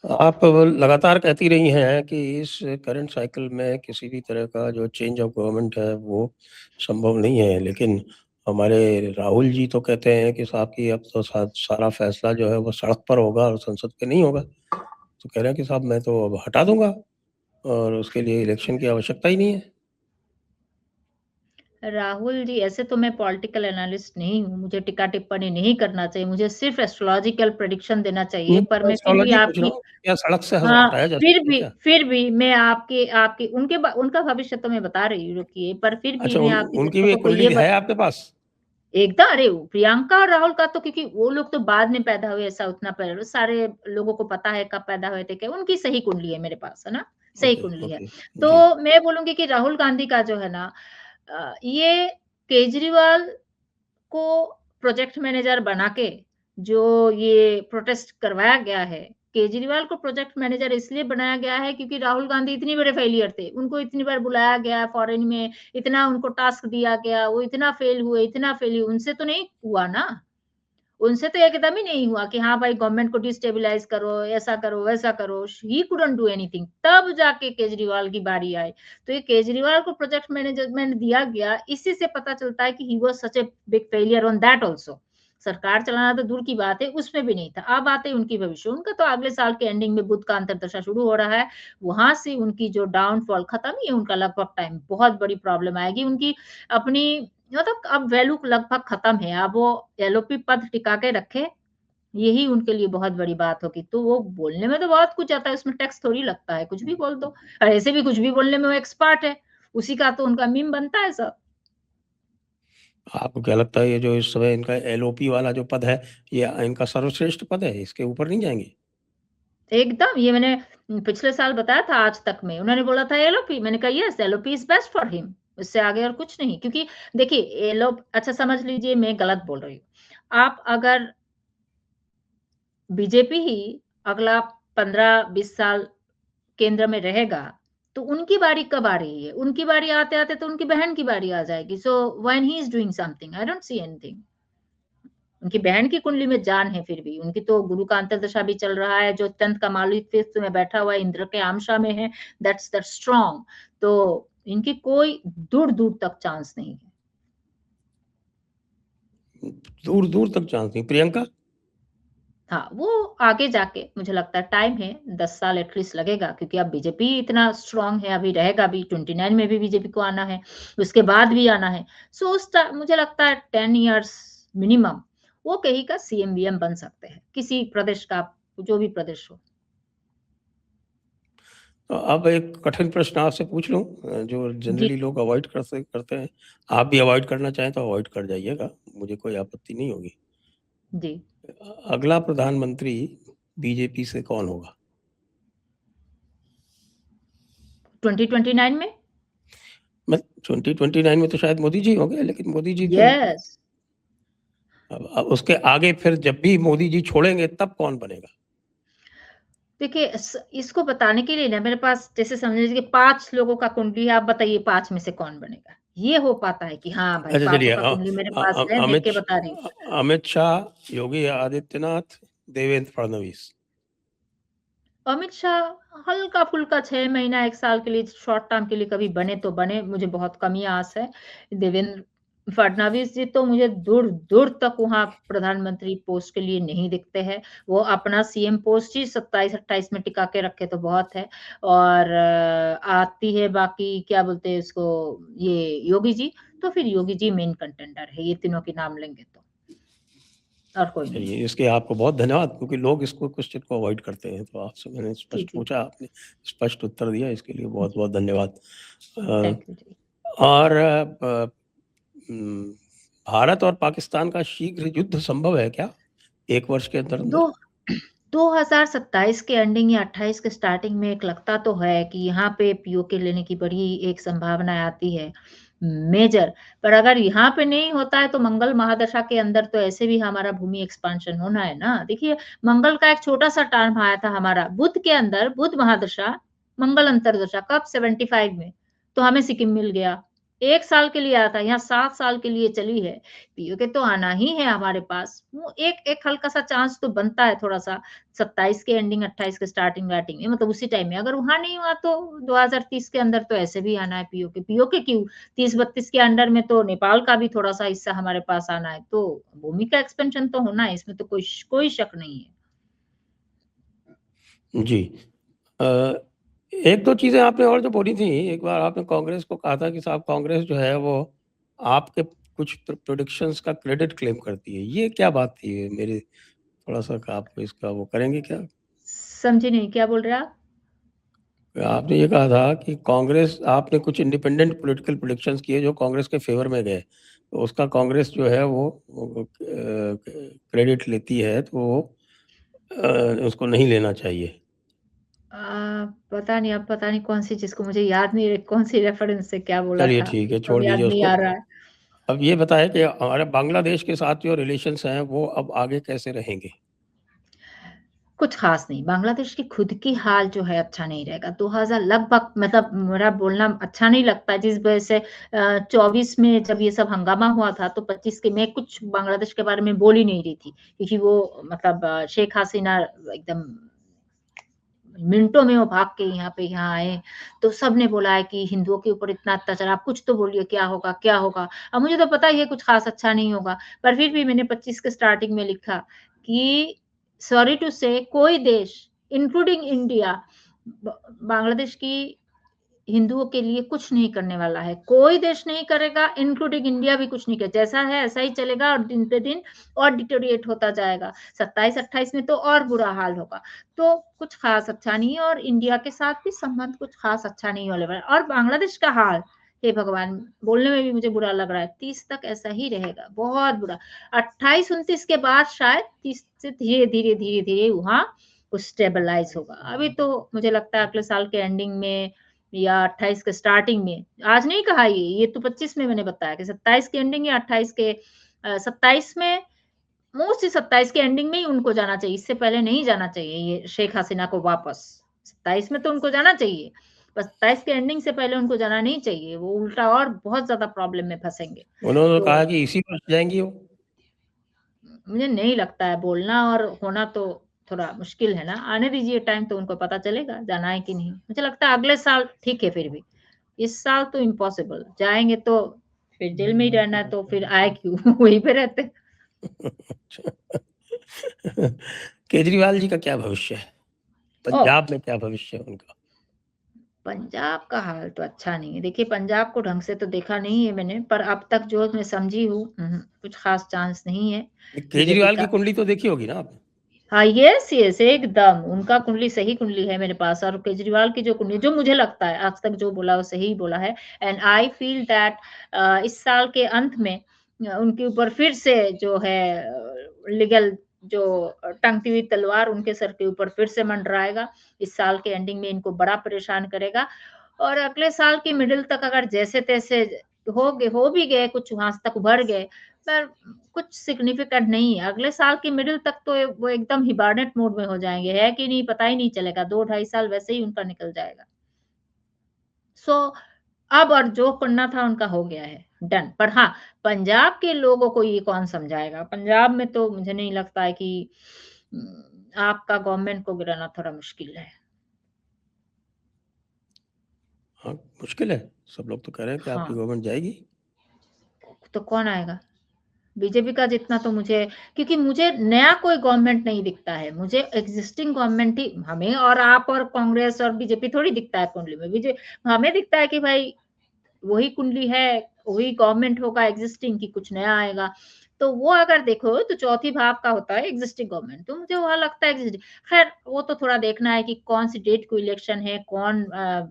आप लगातार कहती रही हैं कि इस करंट साइकिल में किसी भी तरह का जो चेंज ऑफ गवर्नमेंट है वो संभव नहीं है, लेकिन हमारे राहुल जी तो कहते हैं कि साहब की अब तो सारा फैसला जो है वो सड़क पर होगा और संसद पे नहीं होगा। तो कह रहे हैं कि साहब मैं तो अब हटा दूंगा और उसके लिए इलेक्शन की आवश्यकता ही नहीं है। राहुल जी, ऐसे तो मैं पॉलिटिकल एनालिस्ट नहीं हूँ, मुझे टीका टिप्पणी नहीं करना चाहिए, मुझे सिर्फ एस्ट्रोलॉजिकल प्रेडिक्शन देना चाहिए, पर मैं मैं फिर भी एस्ट्रोलॉजी पूछ रहा आपकी, हूँ, क्या सड़क से हाँ, हटाया जा फिर सकता है भी क्या? फिर भी मैं आपके आपके उनका भविष्य तो मैं बता रही हूँ, रुकिए, पर फिर भी अच्छा, मैं आपकी उनकी भी दर्शकों एक को ये कुंडली है आपके पास? एकदम, अरे प्रियंका और राहुल का तो, क्योंकि वो लोग तो बाद में पैदा हुए, ऐसा उतना पहले सारे लोगों को पता है कब पैदा हुए थे, क्या उनकी सही कुंडली है मेरे पास, है ना, सही ओके, कुंडली है। ओके। तो जी। मैं बोलूंगी कि राहुल गांधी का जो है ना, ये केजरीवाल को प्रोजेक्ट मैनेजर बना के जो ये प्रोटेस्ट करवाया गया है, केजरीवाल को प्रोजेक्ट मैनेजर इसलिए बनाया गया है क्योंकि राहुल गांधी इतनी बड़े फेलियर थे, उनको इतनी बार बुलाया गया फॉरेन में, इतना उनको टास्क दिया गया, वो इतना फेल हुए, इतना फेल हुए, उनसे तो नहीं हुआ ना, उनसे तो एकदम ही नहीं हुआ कि हाँ भाई गवर्नमेंट को डिस्टेबलाइज करो, ऐसा करो, वैसा करो, ही कुडंट डू एनीथिंग। तब जाके केजरीवाल की बारी आई, तो ये केजरीवाल को प्रोजेक्ट मैनेजमेंट दिया गया, इसी से पता चलता है कि he was such a big failure on that also. सरकार चलाना तो दूर की बात है, उसमें भी नहीं था। अब आते हैं उनकी भविष्य, उनका तो अगले साल के एंडिंग में बुध का अंतरदशा शुरू हो रहा है, वहां से उनकी जो डाउनफॉल खत्म ही है उनका, लगभग टाइम बहुत बड़ी प्रॉब्लम आएगी उनकी अपनी, मतलब अब वैल्यू लगभग खत्म है, अब वो एलओपी पद टिका के रखे, यही उनके लिए बहुत बड़ी बात होगी। तो वो बोलने में तो बहुत कुछ आता है, उसमें टैक्स थोड़ी लगता है, कुछ भी बोल दो, और ऐसे भी कुछ भी बोलने में वो एक्सपर्ट है, उसी का तो उनका मीम बनता है सब। आपको क्या लगता है ये जो इस समय इनका एलओपी वाला जो पद है, ये इनका सर्वश्रेष्ठ पद है, इसके ऊपर नहीं जाएंगे? एकदम, ये मैंने पिछले साल बताया था आज तक में, उन्होंने बोला था एलओपी, मैंने कहा yes LOP is best for him, इससे आगे और कुछ नहीं, क्योंकि देखिए एलो, अच्छा समझ लीजिए मैं गलत बोल रही हूँ, आप अगर बीजेपी ही अगला 15-20 साल केंद्र में रहेगा, तो उनकी बारी कब आ रही है? उनकी बारी आते-आते तो उनकी बहन की बारी आ जाएगी। So when he is doing something, I don't see anything. उनकी बहन की कुंडली में जान है, फिर भी उनकी तो गुरु का अंतर्दशा भी चल रहा है, जो अत्यंत कमाली फिफ्थ में बैठा हुआ है, इंद्र के आमशा में है, दैट्स दैट स्ट्रॉन्ग। तो इनकी कोई दूर दूर तक चांस नहीं है। दूर दूर तक चांस नहीं। प्रियंका? हाँ, वो आगे जाके मुझे लगता है टाइम है, 10 साल एटलीस्ट लगेगा, क्योंकि अब बीजेपी इतना स्ट्रॉन्ग है, अभी रहेगा भी, 29 में भी बीजेपी को आना है, उसके बाद भी आना है। सो उस मुझे लगता है 10 इयर्स मिनिमम वो कहीं का सीएम वीएम बन सकते हैं, किसी प्रदेश का, जो भी प्रदेश हो। तो अब एक कठिन प्रश्न आपसे पूछ लूं, जो जी, जनरली लोग अवॉइड करते हैं, आप भी अवॉइड करना चाहें तो अवॉइड कर जाइएगा, मुझे कोई आपत्ति नहीं होगी। जी। अगला प्रधानमंत्री बीजेपी से कौन होगा? 2029 में? मैं 2029 में तो शायद मोदी जी होंगे, लेकिन मोदी जी तो यस। अब उसके आगे फिर जब भी मोदी जी छोड़ेंगे तब कौन बनेगा? देखिए, इसको बताने के लिए ना मेरे पास, जैसे समझ लीजिए कि 5 लोगों का कुंडली है, आप बताइए 5 में से कौन बनेगा? ये हो पाता है कि हाँ भाई, अच्छा, 5 चलिए, का कुंडली मेरे पास है, देख के बता रही हूँ। अमित शाह, योगी आदित्यनाथ, देवेंद्र फडणवीस। अमित शाह हल्का-फुल्का 6 महीना 1 साल के लिए, शॉर्ट टर्म के लिए कभी बने तो बने, मुझे बहुत कम ही आस है। देवेंद्र फडणवीस जी तो मुझे दूर-दूर तक वहाँ प्रधानमंत्री पोस्ट के लिए नहीं दिखते हैं। वो अपना सीएम पोस्ट ही 27-28 में टिका के रखे तो बहुत है। और आती है बाकी क्या बोलते हैं इसको, ये योगी जी, तो फिर योगी जी मेन कंटेंडर है, ये तीनों के नाम लेंगे तो, और कोई नहीं। चलिए, इसके आपको बहुत धन्यवाद, क्योंकि लोग इसको क्वेश्चन को अवॉइड करते हैं, तो आपसे मैंने जी, स्पष्ट जी। पूछा, आपने स्पष्ट उत्तर दिया, इसके लिए बहुत जी, बहुत धन्यवाद। थैंक यू जी। और भारत और पाकिस्तान का शीघ्र युद्ध संभव है क्या 1 वर्ष के अंदर अंदर? दो 2027 के एंडिंग या 28 के स्टार्टिंग में एक लगता तो है कि यहाँ पे पीओके लेने की बड़ी एक संभावना आती है, मेजर। पर अगर यहाँ पे नहीं होता है तो मंगल महादशा के अंदर तो ऐसे भी हमारा भूमि एक्सपांशन होना है ना। देखिए, मंगल का एक छोटा-सा टर्म आया था हमारा, बुध के अंदर, बुध महादशा, मंगल अंतर्दशा कब 75 में, तो हमें सिक्किम मिल गया। 1 साल के लिए आया था, यहाँ 7 साल के लिए चली है। पीओके तो आना ही है हमारे पास। वो एक एक हल्का-सा चांस तो बनता है थोड़ा-सा, 27 के एंडिंग 28 के स्टार्टिंग वार्टिंग में, मतलब उसी टाइम में। अगर वहाँ नहीं हुआ तो 2030 के अंदर तो ऐसे भी आना है पीओके। पीओके क्यों, 30-32 के अंडर में तो नेपाल का भी थोड़ा-सा हिस्सा हमारे पास आना है। तो भूमि का एक्सपेंशन तो होना है, इसमें तो कोई शक नहीं है। जी। 1-2 चीज़ें आपने और जो बोली थी, एक बार आपने कांग्रेस को कहा था कि साहब कांग्रेस जो है वो आपके कुछ प्रेडिक्शंस का क्रेडिट क्लेम करती है। ये क्या बात थी? मेरे थोड़ा-सा आप इसका वो करेंगे क्या? समझी नहीं, क्या बोल रहे हैं आप? आपने ये कहा था कि कांग्रेस, आपने कुछ इंडिपेंडेंट पॉलिटिकल प्रेडिक्शंस किए जो कांग्रेस के फेवर में गए। तो उसका कांग्रेस जो है वो क्रेडिट लेती है, तो वो उसको नहीं लेना चाहिए। पता नहीं, अब पता नहीं कौन-सी चीज़ को मुझे याद नहीं, कौन-सी रेफरेंस से क्या बोला चलिए था, ठीक है, अब छोड़ याद दीजिए नहीं उसको। आ रहा है। अब ये बताएँ कि हमारे बांग्लादेश के साथ जो रिलेशंस हैं वो अब आगे कैसे रहेंगे? कुछ ख़ास नहीं, बांग्लादेश की खुद की हाल जो है अच्छा नहीं रहेगा। 2000 लगभग, मतलब मेरा बोलना अच्छा नहीं लगता, जिस वजह से 24 में जब ये सब हंगामा हुआ था, तो 25 के मैं कुछ बांग्लादेश के बारे में बोल ही नहीं रही थी, क्योंकि वो मतलब शेख हसीना एकदम मिनटों में वो भाग के यहाँ आए, तो सबने बोला है कि हिंदुओं के ऊपर इतना अत्याचार, आप कुछ तो बोलिए क्या होगा, क्या होगा? अब मुझे तो पता ही है कुछ ख़ास अच्छा नहीं होगा, पर फिर भी मैंने 25 के स्टार्टिंग में लिखा कि सॉरी टू से कोई देश इंक्लूडिंग इंडिया ब बांग्लादेश की हिंदुओं के लिए कुछ नहीं करने वाला है। कोई देश नहीं करेगा, इंक्लूडिंग इंडिया भी कुछ नहीं करे। जैसा है ऐसा ही चलेगा और दिन पे दिन और डिटेरियोरेट होता जाएगा। 27-28 में तो और बुरा हाल होगा। तो कुछ ख़ास अच्छा नहीं है, और इंडिया के साथ भी संबंध कुछ ख़ास अच्छा नहीं होने वाला है। और बांग्लादेश का हाल, हे भगवान! बोलने में भी मुझे बुरा लग रहा है, 30 तक ऐसा ही रहेगा, बहुत बुरा। 28-29 के बाद शायद 30 से धीरे-धीरे, धीरे-धीरे वहाँ कुछ स्टेबलाइज़ होगा। अभी तो मुझे लगता है अगले साल के एंडिंग में या 28 के स्टार्टिंग में, आज नहीं कहा ये तो 25 में मैंने बताया कि 27 के एंडिंग या 28 के 27 में, मोस्टली 27 के एंडिंग में ही उनको जाना चाहिए, इससे पहले नहीं जाना चाहिए ये शेख हसीना को वापस। 27 में तो उनको जाना चाहिए, बस 27 के एंडिंग से पहले उनको जाना नहीं चाहिए, वो उल्टा और बहुत ज़्यादा प्रॉब्लम में फँसेंगे। उन्होंने तो कहा कि इसी वर्ष जाएँगी वो। मुझे नहीं लगता है बोलना और होना तो थोड़ा मुश्किल है ना। आने दीजिए टाइम तो उनको पता चलेगा जाना है कि नहीं। मुझे लगता है अगले साल ठीक है फिर भी। इस साल तो इम्पॉसिबल, जाएँगे तो फिर जेल में ही रहना है तो फिर आए क्यों? वहीं पे रहते। केजरीवाल जी का क्या भविष्य है? ओह! पंजाब में क्या भविष्य है उनका? पंजाब का हाल तो अच्छा नहीं है। देखिए पंजाब को ढंग से तो देखा नहीं है मैंने, पर अब तक जो मैं समझी हूँ कुछ ख़ास चांस नहीं है बीजेपी केजरीवाल की का। कुंडली तो देखी होगी ना आपने? हाँ, यस, यस, एकदम उनका कुंडली सही कुंडली है मेरे पास और केजरीवाल की जो कुंडली जो मुझे लगता है आज तक जो बोला वो सही बोला है एंड आई फील दैट इस साल के अंत में उनके ऊपर फिर से जो है लीगल जो टंगती हुई तलवार उनके सर के ऊपर फिर से मंडराएगा। इस साल के एंडिंग में इनको बड़ा परेशान करेगा और अगले साल की मिडल तक अगर जैसे-तैसे हो भी गए, कुछ वहाँ तक उभर गए, पर कुछ सिग्निफिकेंट नहीं है। अगले साल की मिडल तक तो वो एकदम हिबार्नेट मोड में हो जाएँगे, है कि नहीं पता ही नहीं चलेगा, 2 ढाई साल वैसे ही उनका निकल जाएगा। सो अब और जो करना था उनका हो गया है, डन। पर हाँ, पंजाब के लोगों को ये कौन समझाएगा? पंजाब में तो मुझे नहीं लगता है कि आपका गवर्नमेंट को गिराना थोड़ा मुश्किल है। हाँ, मुश्किल है। सब लोग तो कह रहे हैं कि आपकी हाँ, गवर्नमेंट जाएगी। तो कौन आएगा? बीजेपी का जितना तो मुझे क्योंकि मुझे नया कोई गवर्नमेंट नहीं दिखता है। मुझे एक्जिस्टिंग गवर्नमेंट ही हमें और आप और कांग्रेस और बीजेपी थोड़ी दिखता है कुंडली में। हमें दिखता है कि भाई वही कुंडली है, वही गवर्नमेंट होगा एक्जिस्टिंग कि कुछ नया आएगा। तो वो अगर देखो तो चौथी भाव का होता है एक्जिस्टिंग गवर्नमेंट, तो मुझे वहाँ लगता है एक्जिस्टिंग। खैर वो तो थोड़ा देखना है कि कौन-सी डेट को इलेक्शन है, कौन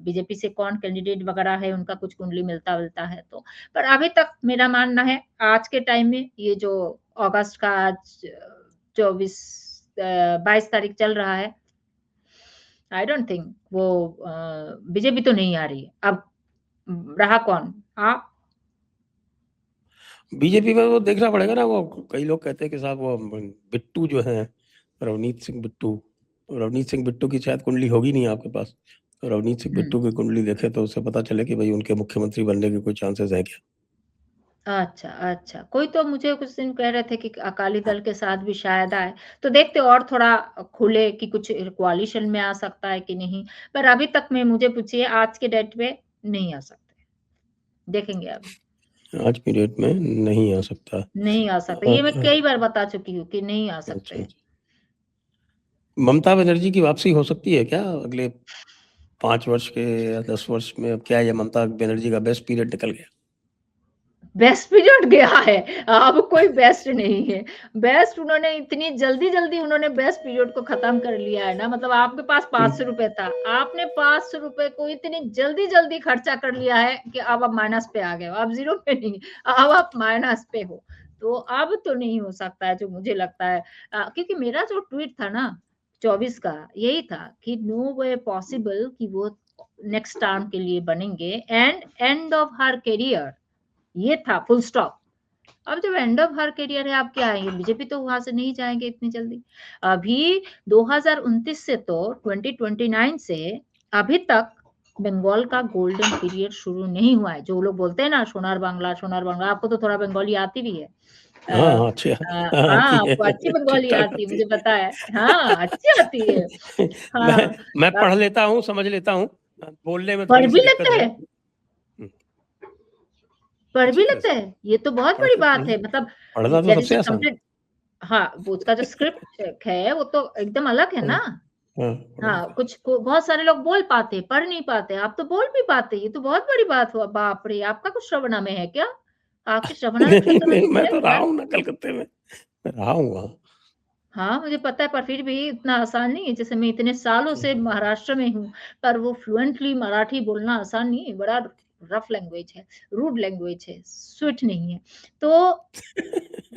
बीजेपी से कौन कैंडिडेट वगैरह है, उनका कुछ कुंडली मिलता-विलता है तो। पर अभी तक मेरा मानना है आज के टाइम में ये जो अगस्त का आज 24 22 तारीख चल रहा है, आई डोंट थिंक वो बीजेपी तो नहीं आ रही है। अब रहा कौन? आप बीजेपी में वो देखना पड़ेगा ना, वो कई लोग कहते हैं कि साहब वो बिट्टू जो हैं, रवनीत सिंह बिट्टू की शायद कुंडली होगी नहीं आपके पास। तो रवनीत सिंह हुँ। बिट्टू की कुंडली देखें तो उससे पता चले कि भाई उनके मुख्यमंत्री बनने के कोई चांसेस है क्या? अच्छा, अच्छा। कोई तो मुझे कुछ दिन कह रहे थे कि अकाली दल के साथ भी शायद आए, तो देखते और थोड़ा खुले कि कुछ कोalition में आ सकता है कि नहीं। पर अभी तक में मुझे पूछिए आज के डेट पे नहीं आ सकते। देखेंगे अभी, आज की डेट में नहीं आ सकता। नहीं आ सकते। ये मैं कई बार बता चुकी हूँ कि नहीं आ सकते अच्छा, हैं। अच्छा। ममता बनर्जी की वापसी हो सकती है क्या अगले 5 वर्ष के या 10 वर्ष में? अब क्या है, ये ममता बनर्जी का बेस्ट पीरियड निकल गया? बेस्ट पीरियड गया है, अब कोई बेस्ट नहीं है। बेस्ट उन्होंने इतनी जल्दी-जल्दी उन्होंने बेस्ट पीरियड को खत्म कर लिया है ना, मतलब आपके पास ₹500 था, आपने ₹500 को इतनी जल्दी-जल्दी खर्चा कर लिया है कि अब आप माइनस पे आ गए हो, अब ज़ीरो पे नहीं, अब आप माइनस पे हो। तो अब तो नहीं हो सकता है जो मुझे लगता है क्योंकि मेरा जो ट्वीट था ना 24 का, यही था कि नो वे पॉसिबल कि वो नेक्स्ट टर्म के लिए बनेंगे and end of her career ये था फुल स्टॉप। अब जब एंड ऑफ हर करियर है, आप क्या आएँगे? बीजेपी तो वहाँ से नहीं जाएँगे इतनी जल्दी। अभी 2029 से तो 2029 से अभी तक बंगाल का गोल्डन पीरियड शुरू नहीं हुआ है। जो लोग बोलते हैं ना सोनार बांग्ला, आपको तो थोड़ा बंगाली आती भी है। हाँ, अ हाँ, अच्छी हाँ, आती है। आपको अच्छी बंगाली ठीक-ठाक आती है, आती मुझे पता है। हाँ, अच्छी आती है। है। हाँ, मैं अब पढ़ लेता हूँ, समझ लेता हूँ। बोलने में पढ़ थोड़ी-सी भी दिक्कत लेते है। हैं। हुँ, पढ़ अच्छी भी तरह लेते से हैं। ये तो बहुत पढ़ बड़ी के बात पढ़ है मतलब पढ़ना तो देयर इज़ सबसे अ आसान कंप्लीट हाँ, वो उसका जो स्क्रिप्ट है वो तो एकदम अलग है है। ना। हाँ, पढ़ना हाँ, तो कुछ को बहुत सारे लोग बोल पाते हैं, पढ़ नहीं पाते। आप तो बोल भी पाते, ये तो बहुत बड़ी बात हुआ। बाप रे! आपका कुछ श्रवणा में है क्या? आपके श्रवणा नहीं, नक्षत्र में नहीं, कुछ मैं है तो रहा क्या? हूँ ना कलकत्ते में। मैं रहा हूँ वहाँ। हाँ, मुझे पता है पर फिर भी इतना आसान नहीं है। जैसे मैं इतने सालों से महाराष्ट्र में हूँ, पर वो फ्लुएंटली मराठी बोलना आसान नहीं है। बड़ा रफ लैंग्वेज है, रूड लैंग्वेज है, स्वीट नहीं है। तो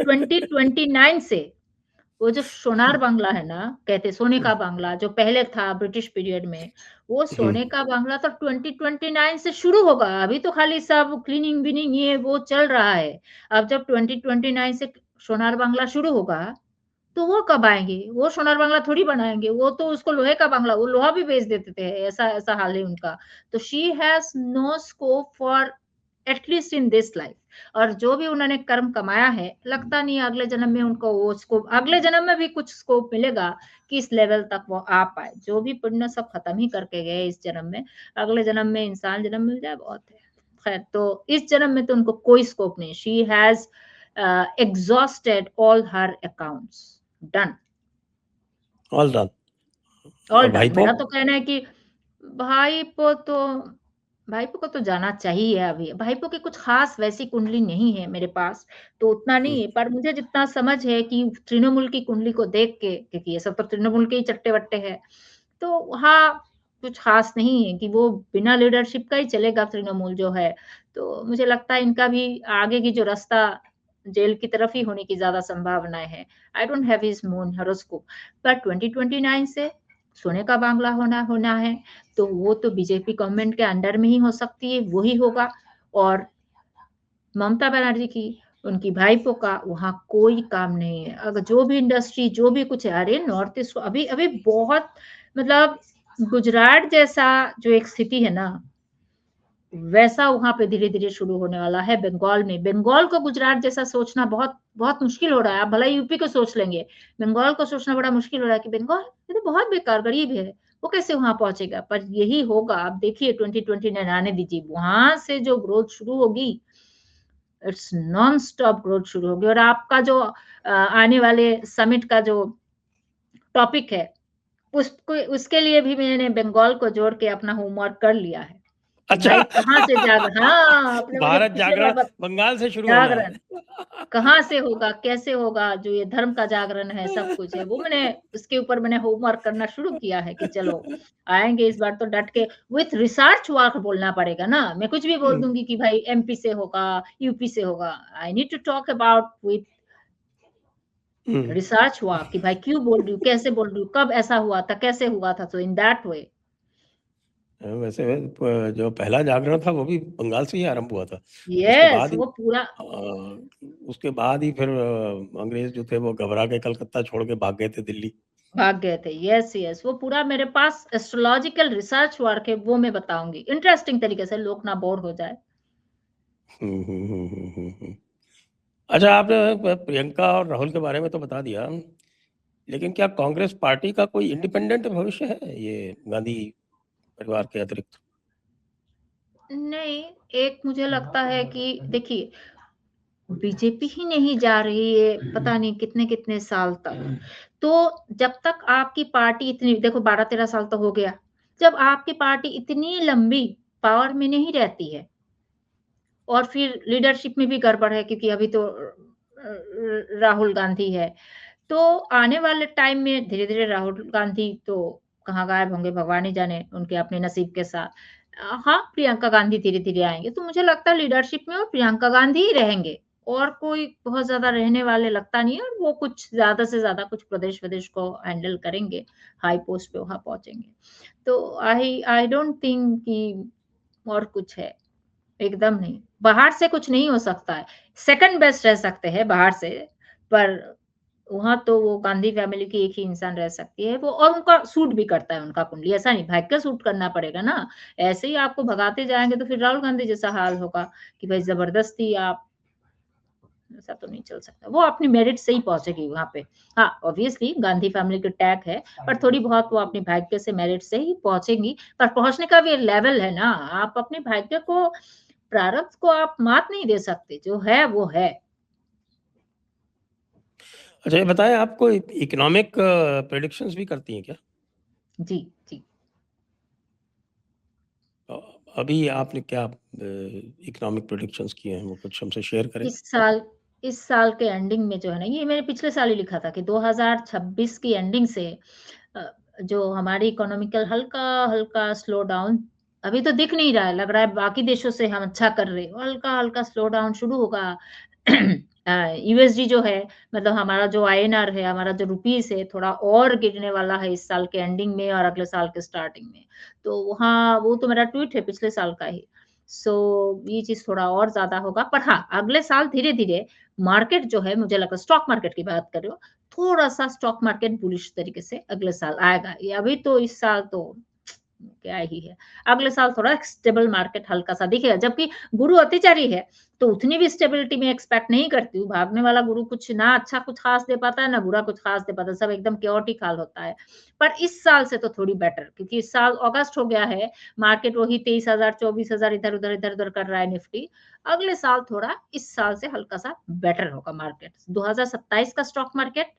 2029 से वो जो सोनार बांग्ला है ना, कहते सोने का बांग्ला जो पहले था ब्रिटिश पीरियड में, वो हुँ, सोने का बांग्ला तो 2029 से शुरू होगा। अभी तो खाली सब क्लीनिंग-विनिंग ये वो चल रहा है। अब जब 2029 से सोनार बांग्ला शुरू होगा, तो वो कब आएँगे? वो सोनार बांग्ला थोड़ी बनाएँगे, वो तो उसको लोहे का बांग्ला वो लोहा भी बेच देते थे, ऐसा ऐसा हाल है उनका। तो she has no scope for at least in this life. और जो भी उन्होंने कर्म कमाया है, लगता नहीं है अगले जन्म में उनको वो स्कोप, अगले जन्म में भी कुछ स्कोप मिलेगा कि इस लेवल तक वो आ पाए। जो भी पुण्य सब खत्म ही करके गए इस जन्म में, अगले जन्म में इंसान जन्म मिल जाए बहुत है। खैर, तो इस जन्म में तो उनको कोई स्कोप नहीं। She has exhausted all her accounts, done, all done. all और done। भाईपो? मेरा तो कहना है कि भाईपो तो भाईपो को तो जाना चाहिए। अभी भाईपो की कुछ खास वैसी कुंडली नहीं है मेरे पास, तो उतना नहीं है, पर मुझे जितना समझ है कि तृणमूल की कुंडली को देख के, क्योंकि ये सब तो तृणमूल के ही चट्टे बट्टे है, तो हाँ, कुछ खास नहीं है कि वो बिना लीडरशिप का ही चलेगा तृणमूल जो है। तो मुझे लगता है इनका भी आगे की जो रास्ता जेल की तरफ ही होने की ज्यादा संभावनाएं है। I don't have his moon horoscope, पर 2029 से सोने का बांग्ला होना होना है, तो वो तो बीजेपी गवर्नमेंट के अंडर में ही हो सकती है, वो ही होगा। और ममता बनर्जी की, उनकी भाईपो का वहाँ कोई काम नहीं है। अगर जो भी इंडस्ट्री, जो भी कुछ है, अरे नॉर्थ ईस्ट अभी अभी बहुत, मतलब गुजरात जैसा जो एक स्थिति है ना, वैसा वहां पे धीरे धीरे शुरू होने वाला है बंगाल में। बंगाल को गुजरात जैसा सोचना बहुत बहुत मुश्किल हो रहा है। आप भला यूपी को सोच लेंगे, बंगाल को सोचना बड़ा मुश्किल हो रहा है कि बंगाल ये तो बहुत बेकार गरीब है, वो कैसे वहां पहुंचेगा। पर यही होगा, आप देखिए 2029 आने दीजिए, वहां से जो ग्रोथ शुरू होगी, इट्स नॉन स्टॉप ग्रोथ शुरू होगी। और आपका जो आने वाले समिट का जो टॉपिक है, उसको उसके लिए भी मैंने बंगाल को जोड़ के अपना होमवर्क कर लिया है कि अच्छा। भाई कहाँ से जाग, हाँ, आपने मुझे भारत पिछले जागरण बार बंगाल से शुरू होना है। जागरण कहाँ से होगा, कैसे होगा, जो ये धर्म का जागरण है, सब कुछ है, वो मैंने उसके ऊपर मैंने होमवर्क करना शुरू किया है कि चलो आएंगे इस बार तो डट के, विथ रिसर्च वर्क बोलना पड़ेगा ना। मैं कुछ भी बोल दूंगी कि भाई एमपी से होगा, यूपी से होगा, I need to talk about with research work कि भाई क्यों बोल रही हूँ, कैसे बोल रही हूँ, कब ऐसा हुआ था, कैसे हुआ था, तो इन दैट वे। वैसे जो पहला जागरण था वो भी बंगाल से ही आरंभ हुआ था। उसके यस, बाद ही वो पूरा उसके बाद ही फिर अंग्रेज जो थे वो घबरा के कलकत्ता छोड़ के भाग गए थे दिल्ली। भाग गए थे। यस यस, वो पूरा मेरे पास एस्ट्रोलॉजिकल रिसर्च वर्क है, वो मैं बताऊंगी इंटरेस्टिंग तरीके से, लोग ना बोर हो जाए। हम्म। अच्छा, आपने प्रियंका और राहुल के बारे में तो बता दिया, लेकिन क्या कांग्रेस पार्टी का कोई इंडिपेंडेंट भविष्य है ये गांधी परिवार के अतिरिक्त? नहीं, एक मुझे लगता है कि देखिए, बीजेपी ही नहीं जा रही है पता नहीं कितने कितने साल तक, तो जब तक आपकी पार्टी इतनी, देखो 12-13 साल तो हो गया, जब आपकी पार्टी इतनी लंबी पावर में नहीं रहती है, और फिर लीडरशिप में भी गड़बड़ है, क्योंकि अभी तो राहुल गांधी है, तो आने वाले टाइम में धीरे धीरे राहुल गांधी तो कहाँ गायब होंगे, भगवान ही जाने, उनके अपने नसीब के साथ। हाँ, प्रियंका गांधी धीरे धीरे आएंगे, तो मुझे लगता है लीडरशिप में और प्रियंका गांधी ही रहेंगे, और कोई बहुत ज्यादा रहने वाले लगता नहीं है। और वो कुछ ज्यादा से ज्यादा कुछ प्रदेश प्रदेश को हैंडल करेंगे, हाई पोस्ट पे वहां पहुंचेंगे। तो आई आई डोंट थिंक कि और कुछ है, एकदम नहीं। बाहर से कुछ नहीं हो सकता है, सेकंड बेस्ट रह सकते हैं बाहर से, पर वहां तो वो गांधी फैमिली की एक ही इंसान रह सकती है वो, और उनका सूट भी करता है उनका कुंडली, ऐसा नहीं भाग्य सूट करना पड़ेगा ना। ऐसे ही आपको भगाते जाएंगे तो फिर राहुल गांधी जैसा हाल होगा कि भाई जबरदस्ती आप, ऐसा तो नहीं चल सकता। वो अपनी मेरिट से ही पहुंचेगी वहां पे। हाँ, ऑब्वियसली गांधी फैमिली के टैग है, पर थोड़ी बहुत वो अपनी भाग्य से मेरिट से ही पहुंचेंगी। पर पहुंचने का भी लेवल है ना, आप अपने भाग्य को, प्रारब्ध को आप मात नहीं दे सकते, जो है वो है। अच्छा, ये बताएं, आपको इकोनॉमिक प्रेडिक्शंस भी करती हैं क्या? जी जी। अ, अभी आपने क्या इकोनॉमिक प्रेडिक्शंस किए हैं, वो कुछ हमसे शेयर करें। इस साल के एंडिंग में जो है ना, ये मैंने पिछले साल ही लिखा था कि 2026 की एंडिंग से अ, जो हमारी इकोनॉमिकल हल्का हल्का स्लो डाउन, अभी तो दिख नहीं रहा है, लग रहा है बाकी देशों से हम अच्छा कर रहे हैं, हल्का हल्का स्लो डाउन शुरू होगा। यूएसडी जो है, मतलब हमारा जो आईएनआर है, हमारा जो रुपीस है, थोड़ा और गिरने वाला है इस साल के एंडिंग में और अगले साल के स्टार्टिंग में। तो वहाँ वो तो मेरा ट्वीट है पिछले साल का ही। सो ये चीज थोड़ा और ज्यादा होगा, पर हाँ, अगले साल धीरे धीरे मार्केट जो है, मुझे लगा स्टॉक मार्केट की बात कर रहे हो, थोड़ा सा स्टॉक मार्केट बुलिश तरीके से अगले साल आएगा। ये अभी तो इस साल तो क्या ही है। अगले साल थोड़ा स्टेबल मार्केट हल्का सा दिखेगा, जबकि गुरु अतिचारी है तो उतनी भी स्टेबिलिटी में एक्सपेक्ट नहीं करती हूँ। भागने वाला गुरु कुछ ना अच्छा कुछ खास दे पाता है, ना बुरा कुछ खास दे पाता है, सब एकदम केओटिक हाल होता है। पर इस साल से तो थोड़ी बेटर, क्योंकि इस साल अगस्त हो गया है, मार्केट वही 23,000 24,000 इधर-उधर इधर-उधर कर रहा है निफ्टी। अगले साल थोड़ा इस साल से हल्का सा बेटर होगा मार्केट। 2027 का स्टॉक मार्केट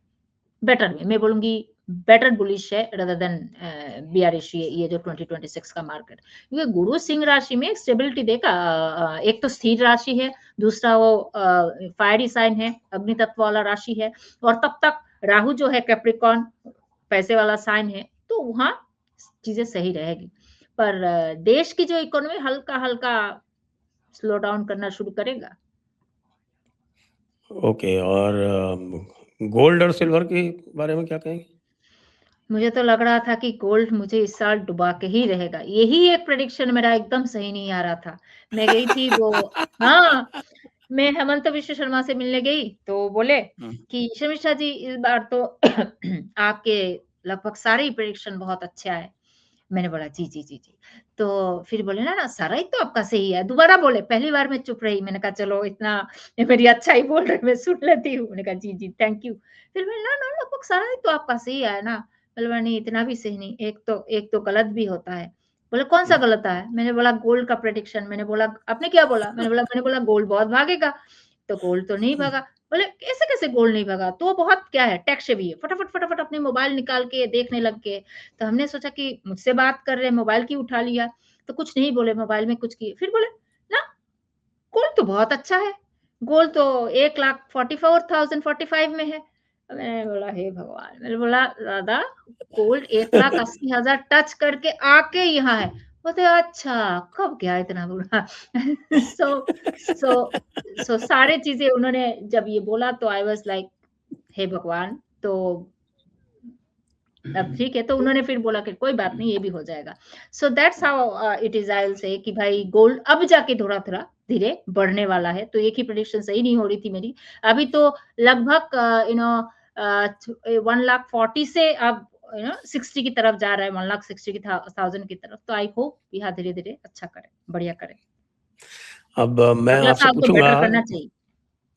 बेटर में मैं बोलूंगी बेटर बुलिश है रादर देन बियरिश ये जो 2026 का मार्केट, क्योंकि गुरु सिंह राशि में स्टेबिलिटी देगा। एक तो स्थिर राशि है, दूसरा वो फायरी साइन है, अग्नि तत्व वाला राशि है, और तब तक राहु जो है कैप्रिकॉन पैसे वाला साइन है, तो वहां चीजें सही रहेगी। पर देश की जो इकोनॉमी हल्का हल्का स्लो डाउन करना शुरू करेगा। ओके, और गोल्ड और सिल्वर के बारे में क्या कहेंगे? मुझे तो लग रहा था कि गोल्ड मुझे इस साल डुबा के ही रहेगा। यही एक प्रेडिक्शन मेरा एकदम सही नहीं आ रहा था। मैं गई थी वो हाँ, मैं हेमंत विश्व शर्मा से मिलने गई, तो बोले कि शर्मिष्ठा जी इस बार तो आपके लगभग सारे ही प्रेडिक्शन बहुत अच्छे आए। मैंने बोला जी, जी, जी, जी। तो फिर बोले ना सारा ही तो आपका सही है। दोबारा बोले, पहली बार मैं चुप रही। मैंने कहा चलो इतना ये मेरी अच्छा ही बोल रहे हैं, मैं सुन लेती हूँ। मैंने कहा जी, जी, थैंक यू। फिर बोले ना लगभग सारा ही तो आपका सही आया ना। मैंने बोला नहीं इतना भी सही नहीं, एक तो गलत भी होता है। बोले कौन-सा गलत है? मैंने बोला गोल्ड का प्रेडिक्शन। मैंने बोला आपने क्या बोला? मैंने बोला गोल्ड बहुत भागेगा, तो गोल्ड तो नहीं भागा। बोले ऐसे कैसे गोल्ड नहीं भागा? तो बहुत क्या है टेक सेवी है। फटाफट अपने मोबाइल निकाल के देखने लग गए। तो हमने सोचा कि मुझसे बात कर रहे हैं, मोबाइल क्यों उठा लिया? तो कुछ नहीं बोले, मोबाइल में कुछ किए। फिर बोले, "ना, गोल्ड तो बहुत अच्छा है। गोल्ड तो 1,44,045 में है।" मैंने बोला, "हे भगवान!" मैंने बोला, "दादा, गोल्ड 1,80,000 टच करके आके यहाँ है।" बोलते, "अच्छा, कब गया इतना बुरा?" सो सो सो सारी चीज़ें उन्होंने जब ये बोला तो आई वाज़ लाइक, "हे भगवान!" तो अब ठीक है, तो उन्होंने फिर बोला कि कोई बात नहीं, ये भी हो जाएगा। So that's how it is, I will say कि भाई गोल्ड अब जाके थोड़ा-थोड़ा धीरे बढ़ने वाला है। तो एक ही प्रेडिक्शन सही नहीं हो रही थी मेरी। अभी तो लगभग 1,40,000 से अब 60 की तरफ जा रहा है, 1,60,000 की था 1000 की तरफ। तो आई होप यहाँ धीरे-धीरे अच्छा करे, बढ़िया करे। अब मैं अगला आपसे साल तो पूछूंगा बेटर करना चाहिए।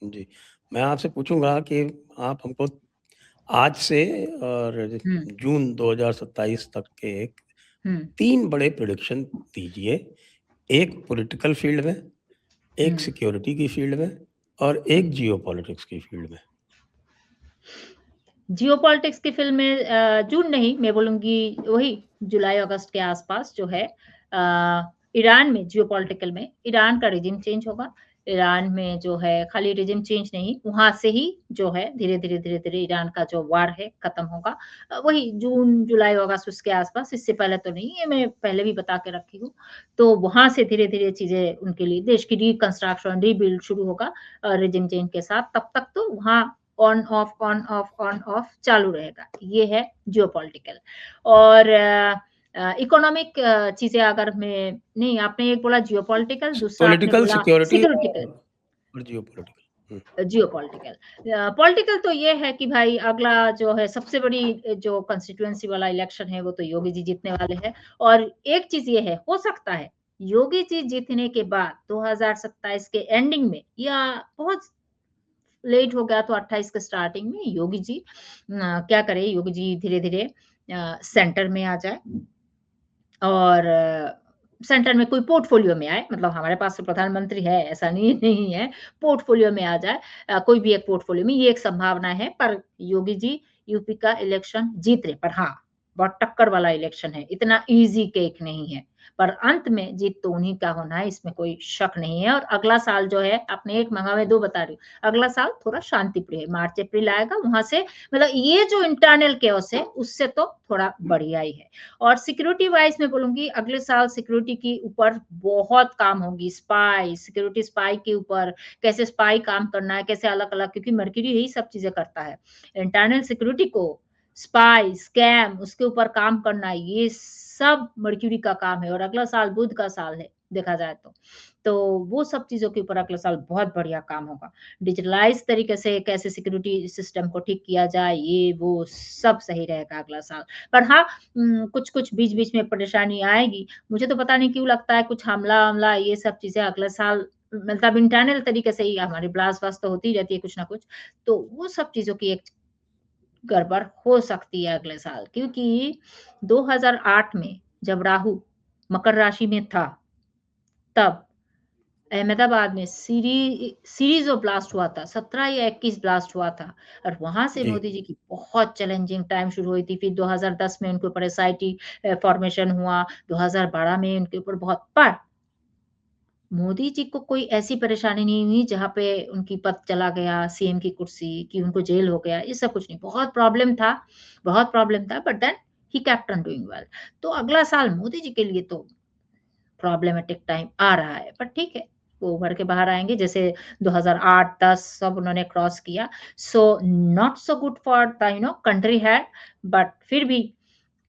जी, मैं आपसे पूछूंगा कि आप हमको आज से और हुँ, जून 2027 तक के हुँ, 3 बड़े प्रेडिक्शन दीजिए। एक पॉलिटिकल फील्ड में, एक हुँ। सिक्योरिटी की फील्ड में और एक जियोपॉलिटिक्स की फील्ड में। जियोपॉलिटिक्स की फ़िल्म में जून नहीं, मैं बोलूँगी वही जुलाई-अगस्त के आस-पास जो है ईरान में जियोपॉलिटिकल में ईरान का रेजिम चेंज होगा। ईरान में जो है खाली रेजिम चेंज नहीं, वहाँ से ही जो है धीरे-धीरे ईरान का जो वार है खत्म होगा। वही जून, जुलाई, अगस्त उसके आस-पास, इससे पहले तो नहीं, ये मैं पहले भी बता के रखी हूँ। तो वहाँ से धीरे-धीरे चीज़ें उनके लिए देश की रिकंस्ट्रक्शन, रीबिल्ड शुरू होगा रेजिम चेंज के साथ। तब तक तो वहाँ ऑन ऑफ चालू रहेगा। ये है जियोपॉलिटिकल। और इकोनॉमिक चीज़ें अगर मैं नहीं आपने एक बोला जियोपॉलिटिकल, दूसरा आपने पॉलिटिकल, बोला सिक्योरिटी सिक्योरिटिकल। और जियोपॉलिटिकल। हुँ। जियोपॉलिटिकल पॉलिटिकल तो ये है कि भाई अगला जो है सबसे बड़ी जो कंस्टिट्यूएंसी वाला इलेक्शन है वो तो योगी जी जीतने वाले हैं। और एक चीज़ ये है, हो सकता है योगी जी जीतने के बाद 2027 के एंडिंग में या बहुत लेट हो गया तो 28 के स्टार्टिंग में योगी जी क्या करे, योगी जी धीरे-धीरे सेंटर में आ जाए और सेंटर में कोई पोर्टफोलियो में आए, मतलब हमारे पास तो प्रधानमंत्री है, ऐसा नहीं नहीं है, पोर्टफोलियो में आ जाए। कोई भी एक पोर्टफोलियो में, ये एक संभावना है, पर योगी जी यूपी का इलेक्शन जीत रहे। पर हाँ, बहुत टक्कर वाला इलेक्शन है, इतना ईज़ी केक नहीं है, पर अंत में जीत तो उन्हीं का होना है, इसमें कोई शक नहीं है। और अगला साल जो है, आपने एक माँगा, मैं 2 बता रही हूँ, अगला साल थोड़ा शांतिप्रिय है, मार्च-अप्रैल आएगा, वहाँ से मतलब ये जो इंटरनल केओस है, उससे तो थोड़ा बढ़िया ही है। और सिक्योरिटी वाइज़ मैं बोलूँगी अगले साल सिक्योरिटी के ऊपर बहुत काम होगी, स्पाई, सिक्योरिटी स्पाई के ऊपर, कैसे स्पाई काम करना है, कैसे अलग-अलग, क्योंकि मर्क्यूरी यही सब चीज़ें करता है। इंटरनल सिक्योरिटी को, स्पाई, स्कैम उसके ऊपर काम करना, ये सब मर्क्यूरी का काम है और अगला साल बुध का साल है। देखा जाए तो वो सब चीज़ों के ऊपर अगले साल बहुत बढ़िया काम होगा। डिजिटलाइज़ तरीके से कैसे सिक्योरिटी सिस्टम को ठीक किया जाए, ये वो सब सही रहेगा अगला साल। पर हाँ, कुछ-कुछ बीच-बीच में परेशानी आएगी। मुझे तो पता नहीं क्यों लगता है कुछ हमला-वमला ये सब चीज़ें अगले साल मतलब इंटरनल तरीके से ही हमारी ब्लास्ट-वास्ट तो होती रहती है कुछ ना कुछ। तो वो सब चीज़ों की एक गड़बड़ हो सकती है अगले साल, क्योंकि 2008 में जब राहु मकर राशि में था, तब अहमदाबाद में सीरीज़ ऑफ ब्लास्ट हुआ था, 17 या 21 ब्लास्ट हुआ था और वहाँ से जी। मोदी जी की बहुत चैलेंजिंग टाइम शुरू हुई थी। फिर 2010 में उनके ऊपर एसआईटी फॉर्मेशन हुआ, 2012 में उनके ऊपर बहुत पर मोदी जी को कोई ऐसी परेशानी नहीं हुई जहाँ पे उनकी पद चला गया, सीएम की कुर्सी, कि उनको जेल हो गया, ये सब कुछ नहीं। बहुत प्रॉब्लम था but then he kept on doing well. तो अगला साल मोदी जी के लिए तो प्रॉब्लमेटिक टाइम आ रहा है, पर ठीक है, वो उभर के बाहर आएँगे। जैसे 2008-10 सब उन्होंने क्रॉस किया। So not so good for the country had, but फिर भी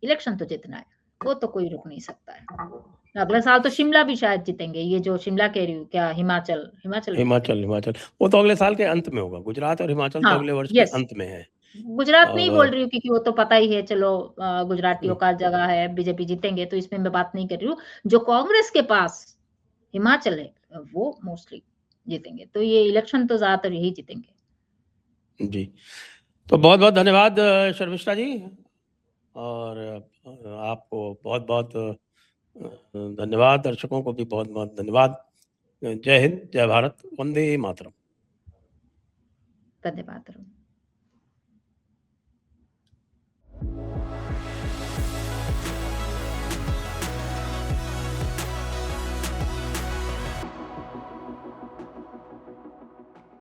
इलेक्शन तो जीतना है, वो तो कोई रोक नहीं सकता है। अगले साल तो शिमला भी शायद जीतेंगे, ये जो शिमला कह रही हूँ, क्या हिमाचल भी हिमाचल, जीतेंगे। हिमाचल। वो तो अगले साल के अंत में होगा। गुजरात और हिमाचल तो हाँ, अगले वर्ष के यस। अंत में है। गुजरात नहीं बोल और रही हूँ क्योंकि वो तो पता ही है, चलो हुँ, गुजरातियों का जगह है, बीजेपी जीतेंगे, तो इसमें मैं बात नहीं कर रही हूँ। जो कांग्रेस के पास हिमाचल है, वो मोस्टली जीतेंगे। तो ये इलेक्शन तो ज़्यादातर यही जीतेंगे। जी। तो बहुत-बहुत धन्यवाद शर्मिष्ठा जी और आपको बहुत-बहुत धन्यवाद। दर्शकों को भी बहुत-बहुत धन्यवाद। जय हिंद, जय भारत, वंदे मातरम। धन्यवाद।